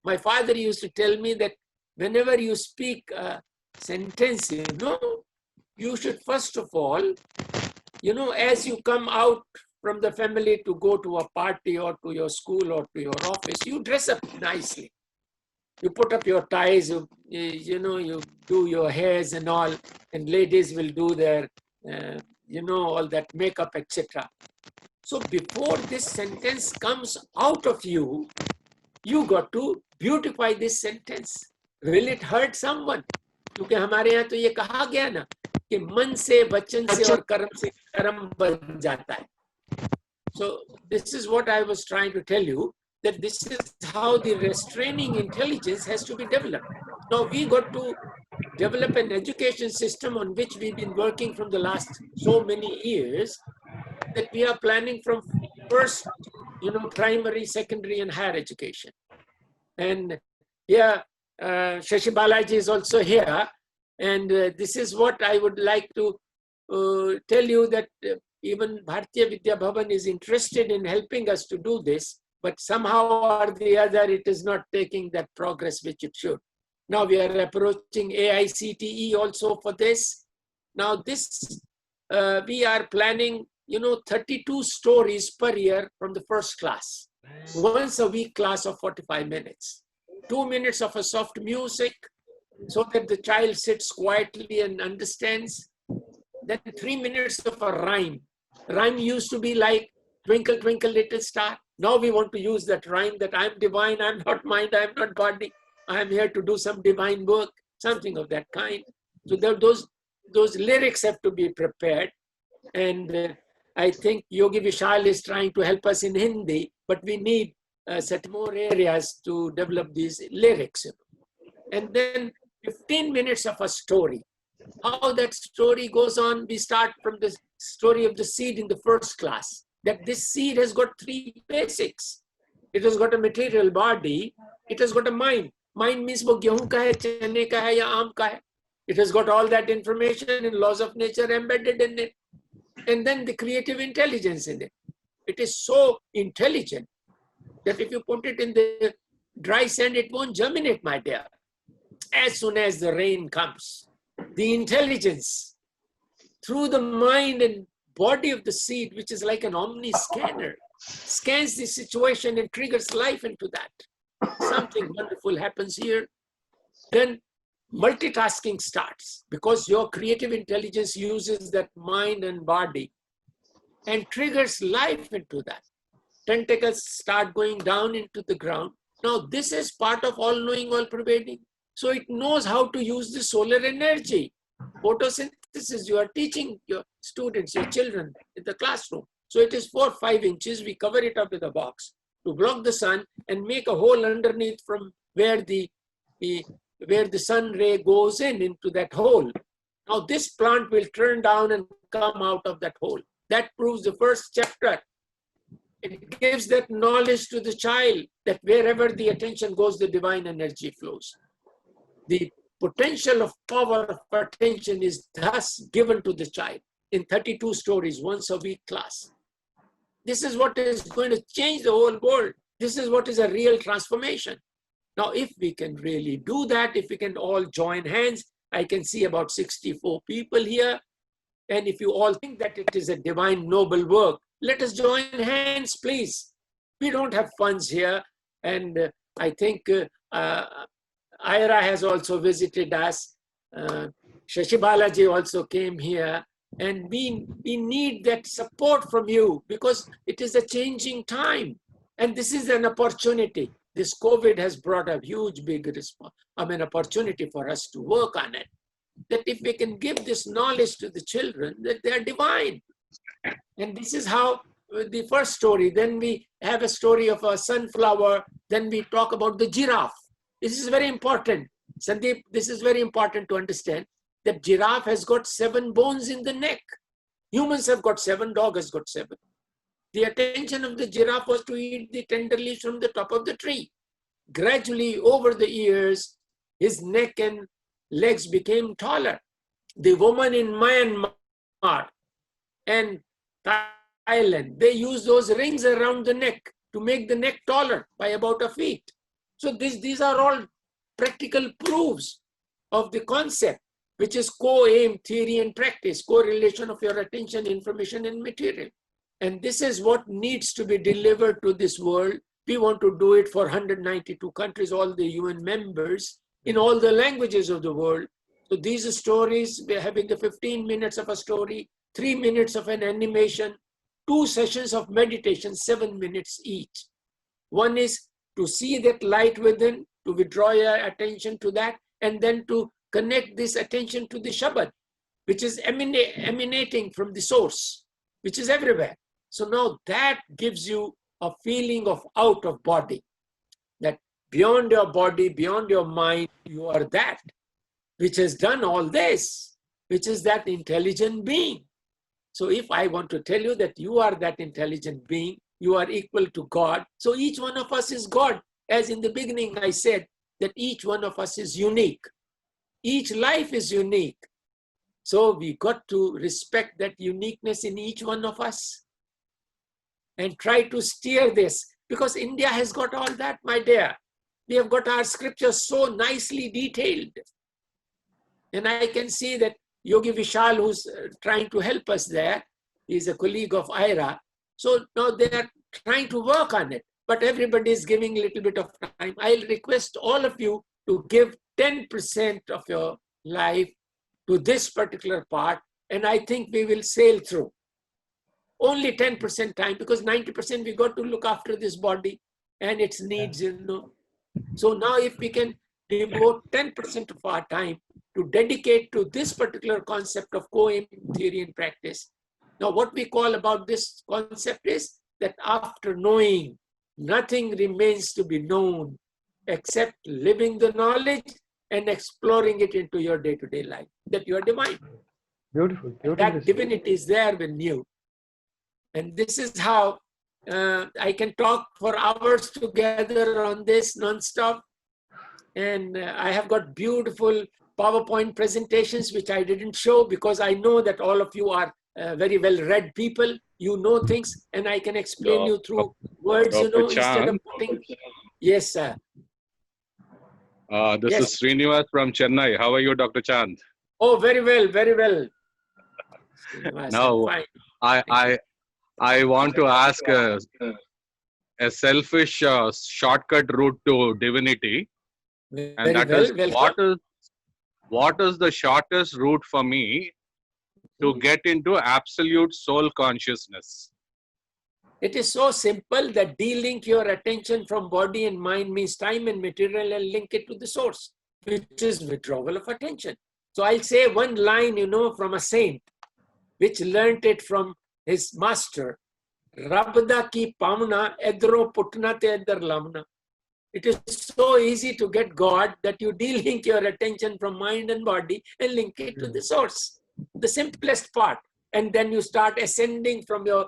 My father used to tell me that whenever you speak a sentence, you should first of all, as you come out from the family to go to a party or to your school or to your office, you dress up nicely. You put up your ties, you do your hairs and all, and ladies will do their, all that makeup, etc. So before this sentence comes out of you, you got to beautify this sentence. Will it hurt someone? क्योंकि हमारे यहाँ तो ये कहा गया ना कि मन से, वचन से और कर्म से कर्म बन जाता है. So this is what I was trying to tell you, that this is how the restraining intelligence has to be developed. Now we got to develop an education system on which we've been working from the last so many years, that we are planning from first, primary, secondary, and higher education. And here, Shashi Balaji is also here. And this is what I would like to tell you, that even Bharatiya Vidya Bhavan is interested in helping us to do this, but somehow or the other, it is not taking that progress which it should. Now we are approaching AICTE also for this. Now this, we are planning, 32 stories per year from the first class. Once a week class of 45 minutes. 2 minutes of a soft music so that the child sits quietly and understands. Then 3 minutes of a rhyme. Rhyme used to be like twinkle, twinkle, little star. Now we want to use that rhyme that I'm divine, I'm not mind, I'm not body. I'm here to do some divine work, something of that kind. So those lyrics have to be prepared. And I think Yogi Vishal is trying to help us in Hindi, but we need set more areas to develop these lyrics. And then 15 minutes of a story. How that story goes on, we start from the story of the seed in the first class, that this seed has got 3 basics. It has got a material body, it has got a mind. Mind means wo gehu ka hai, chane ka hai, ya aam ka hai. It has got all that information and laws of nature embedded in it. And then the creative intelligence in it. It is so intelligent that if you put it in the dry sand, it won't germinate, my dear. As soon as the rain comes, the intelligence through the mind and body of the seed, which is like an omni-scanner, scans the situation and triggers life into that. Something wonderful happens here. Then multitasking starts, because your creative intelligence uses that mind and body and triggers life into that. Tentacles start going down into the ground. Now this is part of all-knowing, all-pervading. So it knows how to use the solar energy. Photosynthesis, you are teaching your students, your children in the classroom. So it is 4 or 5 inches. We cover it up with a box to block the sun and make a hole underneath from where the sun ray goes into that hole. Now this plant will turn down and come out of that hole. That proves the first chapter. It gives that knowledge to the child that wherever the attention goes, the divine energy flows. The potential of power of attention is thus given to the child in 32 stories, once a week class. This is what is going to change the whole world. This is what is a real transformation. Now, if we can really do that, if we can all join hands, I can see about 64 people here. And if you all think that it is a divine, noble work, let us join hands, please. We don't have funds here. And I think Ira has also visited us. Shashi Balaji also came here. And we need that support from you, because it is a changing time. And this is an opportunity. This COVID has brought a huge, big opportunity for us to work on it. That if we can give this knowledge to the children, that they are divine. And this is how the first story. Then we have a story of a sunflower. Then we talk about the giraffe. This is very important. Sandeep, this is very important to understand that giraffe has got 7 bones in the neck. Humans have got 7, dog has got 7. The attention of the giraffe was to eat the tender leaves from the top of the tree. Gradually, over the years, his neck and legs became taller. The woman in Myanmar and Thailand, they use those rings around the neck to make the neck taller by about a feet. So these are all practical proofs of the concept, which is co-aim, theory and practice, correlation of your attention, information and material. And this is what needs to be delivered to this world. We want to do it for 192 countries, all the UN members, in all the languages of the world. So these stories, we're having the 15 minutes of a story, 3 minutes of an animation, 2 sessions of meditation, 7 minutes each. One is to see that light within, to withdraw your attention to that, and then to connect this attention to the Shabad, which is emanating from the source, which is everywhere. So now that gives you a feeling of out of body, that beyond your body, beyond your mind, you are that, which has done all this, which is that intelligent being. So if I want to tell you that you are that intelligent being, you are equal to God. So each one of us is God. As in the beginning I said that each one of us is unique. Each life is unique. So we got to respect that uniqueness in each one of us and try to steer this, because India has got all that, my dear. We have got our scriptures so nicely detailed. And I can see that Yogi Vishal, who's trying to help us there, is a colleague of IRA. So now they are trying to work on it, but everybody is giving a little bit of time. I'll request all of you to give 10% of your life to this particular part, and I think we will sail through. Only 10% time, because 90% we got to look after this body and its needs, you know. So now if we can devote 10% of our time to dedicate to this particular concept of co-aim theory and practice. Now what we call about this concept is that after knowing, nothing remains to be known except living the knowledge and exploring it into your day-to-day life, that you are divine. Beautiful, beautiful. That divinity is there with you. And this is how I can talk for hours together on this non-stop. And I have got beautiful PowerPoint presentations, which I didn't show because I know that all of you are very well-read people. You know things, and I can explain you through words, you know, instead of putting. Yes, sir. This is Srinivas from Chennai. How are you, Dr. Chand? Oh, very well, very well. Now, I want to ask a selfish shortcut route to divinity, and that is, what is the shortest route for me to get into absolute soul consciousness? It is so simple that de-link your attention from body and mind means time and material and link it to the source, which is withdrawal of attention. So I'll say one line, you know, from a saint, which learnt it from his master. Rabda ki pamna edro putna te edar lamna. It is so easy to get God that you de-link your attention from mind and body and link it to the source, the simplest part. And then you start ascending from your,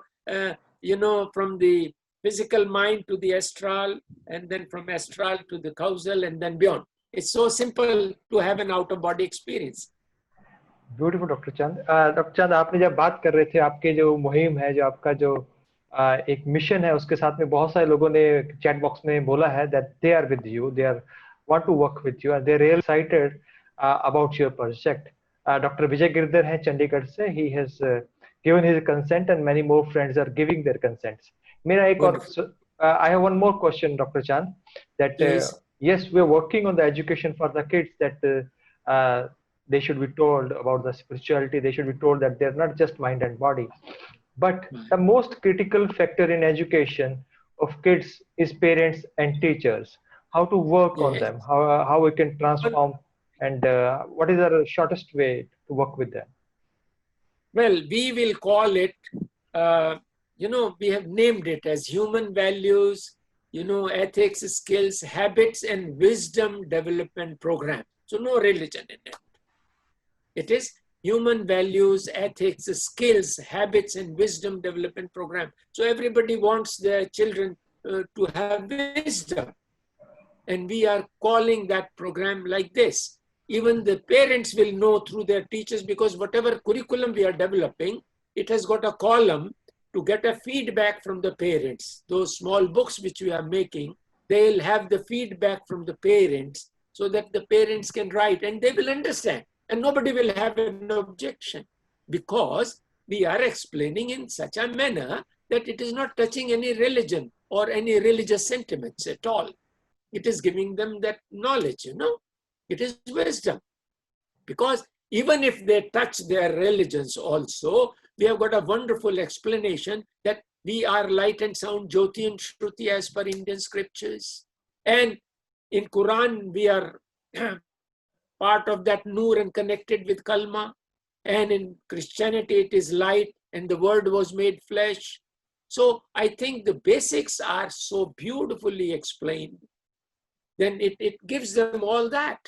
you know, from the physical mind to the astral, and then from astral to the causal, and then beyond. It's so simple to have an out-of-body experience. Beautiful, Dr. Chand. Dr. Chand, आपने जब बात कर रहे थे आपके जो मुहिम है, जो आपका जो एक मिशन है, उसके साथ में बहुत सारे लोगों ने चैट बॉक्स में बोला है that they are with you, they are want to work with you, and they're really excited about your project. Dr. Vijay Girdhar है चंडीगढ़ से, he has given his consent and many more friends are giving their consents. मेरा एक और, I have one more question, Dr. Chand, that yes, we are working on the education for the kids, that they should be told about the spirituality, they should be told that they're not just mind and body. But the most critical factor in education of kids is parents and teachers. How to work on them, how we can transform, and what is the shortest way to work with them? Well, we will call it, you know, we have named it as human values, you know, ethics, skills, habits, and wisdom development program. So no religion in it. It is human values, ethics, skills, habits, and wisdom development program. So everybody wants their children to have wisdom. And we are calling that program like this. Even the parents will know through their teachers, because whatever curriculum we are developing, it has got a column to get a feedback from the parents. Those small books which we are making, they'll have the feedback from the parents so that the parents can write and they will understand. And nobody will have an objection, because we are explaining in such a manner that it is not touching any religion or any religious sentiments at all. It is giving them that knowledge, you know. It is wisdom. Because even if they touch their religions also, we have got a wonderful explanation that we are light and sound, Jyoti and Shruti as per Indian scriptures. And in Quran, we are part of that Noor and connected with Kalma. And in Christianity, it is light and the word was made flesh. So I think the basics are so beautifully explained. Then it gives them all that.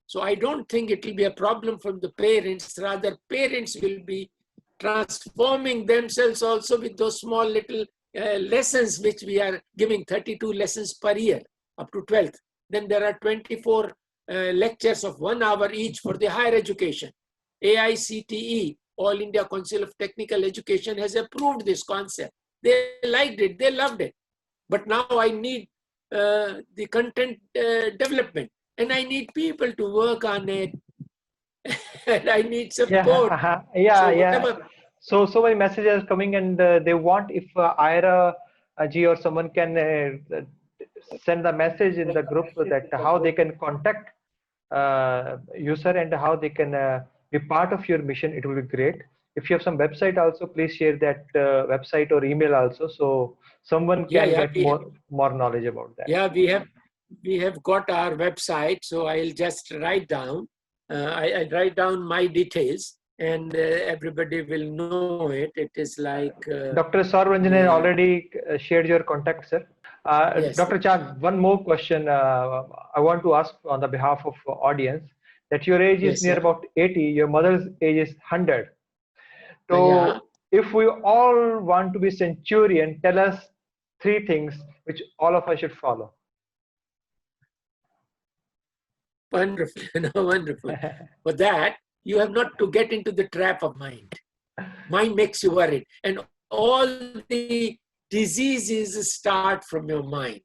So I don't think it will be a problem from the parents. Rather, parents will be transforming themselves also with those small little lessons which we are giving, 32 lessons per year up to 12th. Then there are 24 lectures of 1 hour each for the higher education. AICTE, All India Council of Technical Education, has approved this concept. They liked it, they loved it. But now I need the content development, and I need people to work on it. And I need support. So many messages coming, and they want if Ira Ji or someone can send the message in the group that how they can contact you, sir, and how they can be part of your mission. It will be great. If you have some website also, please share that website or email also, so someone can get more knowledge about that. Yeah, we have got our website, so I'll just write down. I write down my details, and everybody will know it. It is like Dr. Sarvanjan already shared your contact, sir. Yes. Dr. Chand, one more question I want to ask on the behalf of audience, that your age is near about 80, your mother's age is 100. So if we all want to be centurion, tell us 3 things which all of us should follow. Wonderful, wonderful. For that, you have not to get into the trap of mind. Mind makes you worried. And all the diseases start from your mind.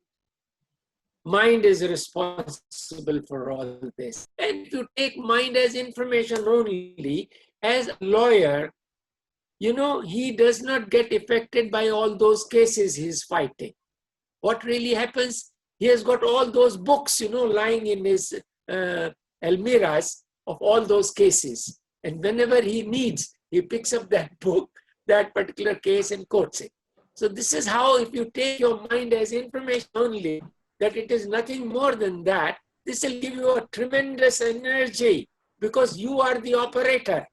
Mind is responsible for all this. And if you take mind as information only, as a lawyer, you know, he does not get affected by all those cases he's fighting. What really happens, he has got all those books, you know, lying in his almiras of all those cases. And whenever he needs, he picks up that book, that particular case, and quotes it. So this is how, if you take your mind as information only, that it is nothing more than that, this will give you a tremendous energy because you are the operator.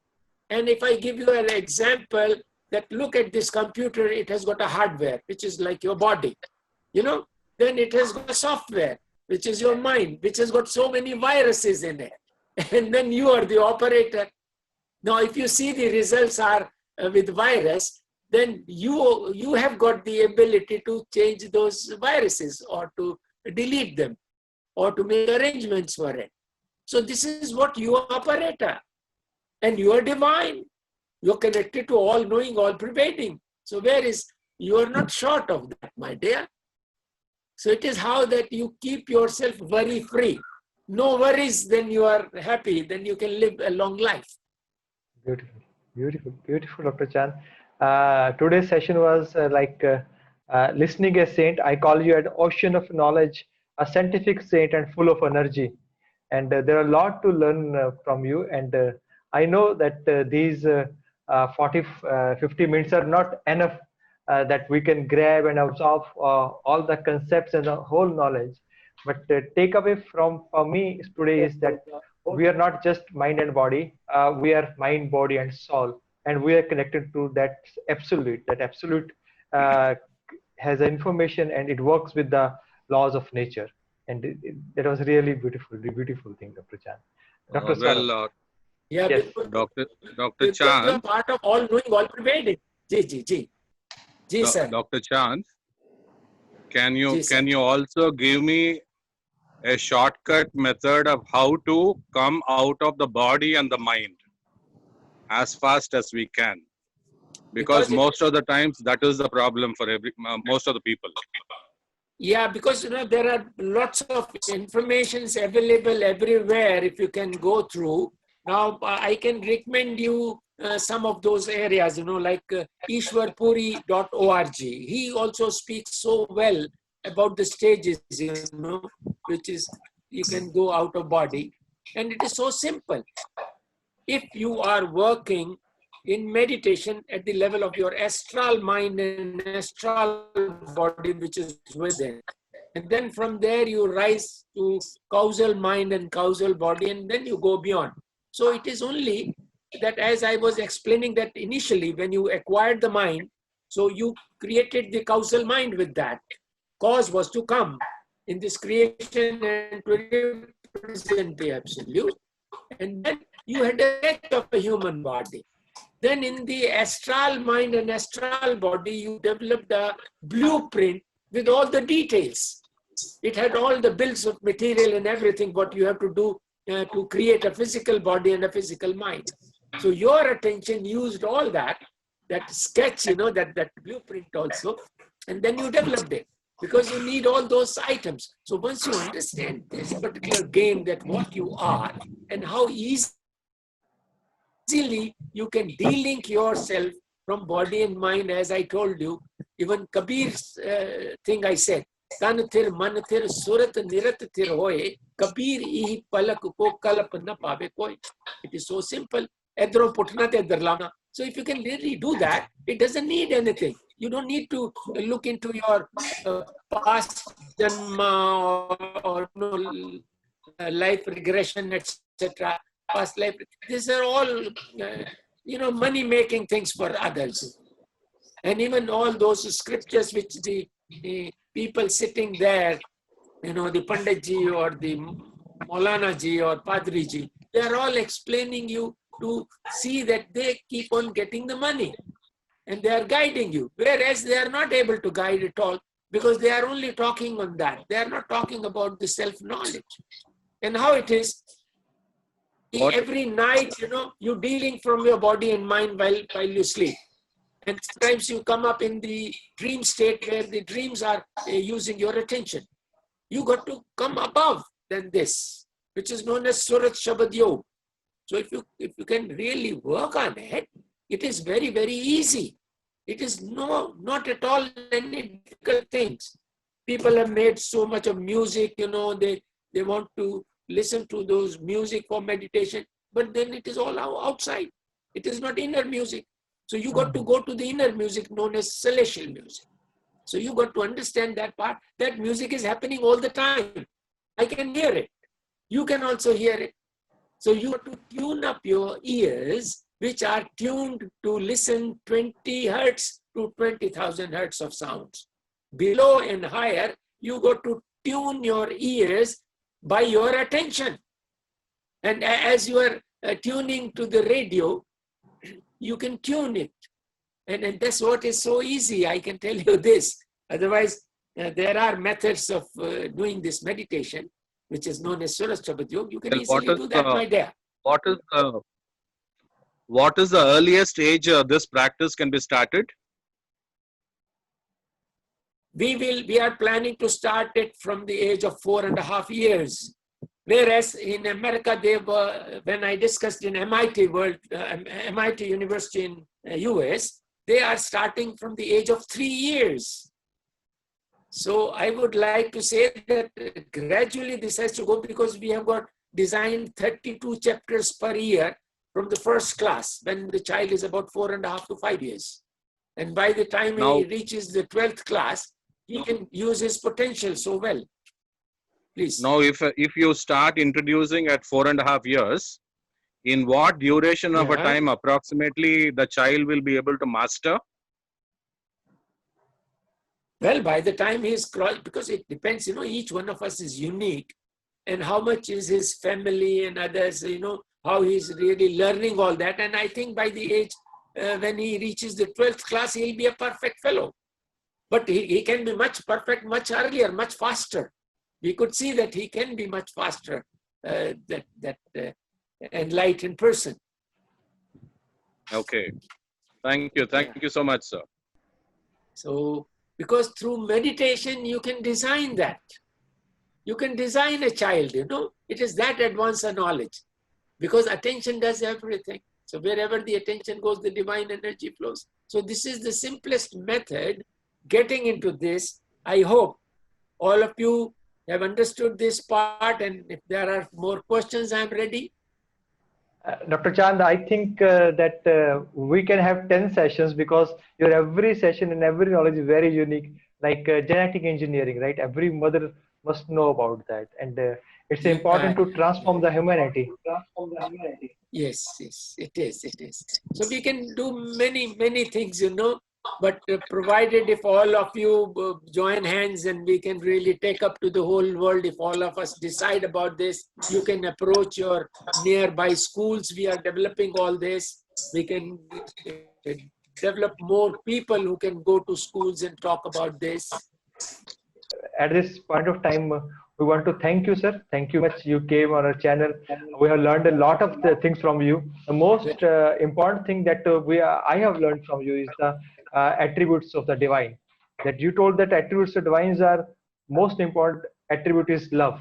And if I give you an example, that look at this computer, it has got a hardware, which is like your body, you know, then it has got a software, which is your mind, which has got so many viruses in it. And then you are the operator. Now, if you see the results are with virus, then you have got the ability to change those viruses or to delete them or to make arrangements for it. So this is what you are, operator. And you are divine. You're connected to all knowing, all pervading. So you are not short of that, my dear. So it is how that you keep yourself worry free. No worries, then you are happy, then you can live a long life. Beautiful, beautiful, beautiful, Dr. Chand. Today's session was listening a saint. I call you an ocean of knowledge, a scientific saint and full of energy. And there are a lot to learn from you. And I know that these 50 minutes are not enough that we can grab and absorb all the concepts and the whole knowledge. But the takeaway for me today is that we are not just mind and body, we are mind, body and soul. And we are connected to that absolute. That absolute has information and it works with the laws of nature. And that was really beautiful, the beautiful thing, Dr. Chand. Dr. Yes. Dr. Chand. You are part of all knowing, all pervading. Ji, sir. Dr. Chand, can you also give me a shortcut method of how to come out of the body and the mind as fast as we can? Because most of the times that is the problem for most of the people. Yeah, because there are lots of informations available everywhere if you can go through. Now, I can recommend you some of those areas, like ishwarpuri.org. He also speaks so well about the stages, which is you can go out of body. And it is so simple. If you are working in meditation at the level of your astral mind and astral body, which is within, and then from there you rise to causal mind and causal body, and then you go beyond. So it is only that, as I was explaining, that initially when you acquired the mind, so you created the causal mind with that. Cause was to come in this creation and to represent the absolute. And then you had a death of a human body. Then in the astral mind and astral body, you develop the blueprint with all the details. It had all the bills of material and everything, what you have to do to create a physical body and a physical mind. So your attention used all that sketch, that blueprint also, and then you developed it because you need all those items. So once you understand this particular game, that what you are and how easily you can de-link yourself from body and mind, as I told you, even Kabir's thing I said, Tan thir man thir surat nirat thir hoye, Kabir ihi palak ko kalp na paave koi. It is so simple. Edro putna te darlana. So if you can really do that, it doesn't need anything. You don't need to look into your past janma or life regression, etc. Past life. These are all, money making things for others. And even all those scriptures which the people sitting there, the Panditji or the Maulana ji or Padri ji, they are all explaining you to see that they keep on getting the money and they are guiding you. Whereas they are not able to guide at all because they are only talking on that. They are not talking about the self-knowledge. And how it is, every night, you're dealing from your body and mind while you sleep. And sometimes you come up in the dream state where the dreams are using your attention. You got to come above than this, which is known as Surat Shabad Yog. So if you can really work on it, it is very, very easy. It is not at all any difficult things. People have made so much of music, they want to listen to those music for meditation, but then it is all outside. It is not inner music. So you got to go to the inner music known as celestial music. So you got to understand that part. That music is happening all the time. I can hear it. You can also hear it. So you have to tune up your ears, which are tuned to listen 20 hertz to 20,000 hertz of sounds. Below and higher, you got to tune your ears by your attention. And as you are tuning to the radio, you can tune it. And that's what is so easy. I can tell you this. Otherwise, there are methods of doing this meditation, which is known as Surat Shabad Yog. You can easily do that, my dear. What is the earliest age this practice can be started? We are planning to start it from the age of 4.5 years. Whereas in America, when I discussed in MIT University in US, they are starting from the age of 3 years. So I would like to say that gradually this has to go, because we have got designed 32 chapters per year from the first class when the child is about 4.5 to 5 years. And by the time he reaches the 12th class, he can use his potential so well. Please. Now, if you start introducing at 4.5 years, in what duration of a time approximately the child will be able to master? Well, by the time he's crossed, because it depends, each one of us is unique, and how much is his family and others, how he's really learning all that. And I think by the age when he reaches the 12th class, he'll be a perfect fellow. But he can be much perfect, much earlier, much faster. We could see that he can be much faster, that enlightened person. Okay. Thank you. Thank you so much, sir. So, because through meditation, you can design that. You can design a child, It is that advanced knowledge. Because attention does everything. So wherever the attention goes, the divine energy flows. So this is the simplest method getting into this. I hope all of you have understood this part, and if there are more questions, I'm ready. Dr. Chand, I think that we can have 10 sessions, because your every session and every knowledge is very unique, like genetic engineering, right? Every mother must know about that. And it's important to transform the humanity. Yes, it is. So we can do many things, but provided if all of you join hands and we can really take up to the whole world, if all of us decide about this, you can approach your nearby schools. We are developing all this. we can develop more people who can go to schools and talk about this. At this point of time, we want to thank you, sir. Thank you much. You came on our channel. We have learned a lot of the things from you. The most important thing that I have learned from you is the attributes of the divine. That you told that attributes of divines are most important attribute is love.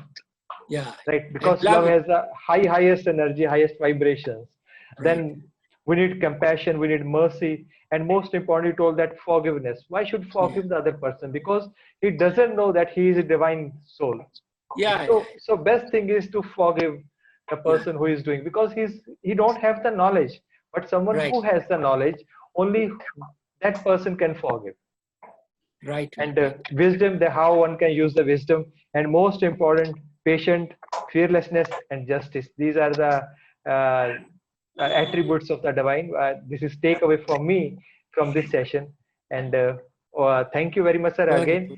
Yeah. Right, because love has the highest energy, highest vibrations. Right. Then we need compassion, we need mercy, and most importantly, told that forgiveness. Why should forgive the other person? Because he doesn't know that he is a divine soul. Yeah. So best thing is to forgive the person who is doing, because he don't have the knowledge. But someone who has the knowledge, only that person can forgive. Right. And wisdom, how one can use the wisdom, and most important, patient, fearlessness, and justice. These are the attributes of the divine. This is takeaway from me from this session. And thank you very much, sir, again.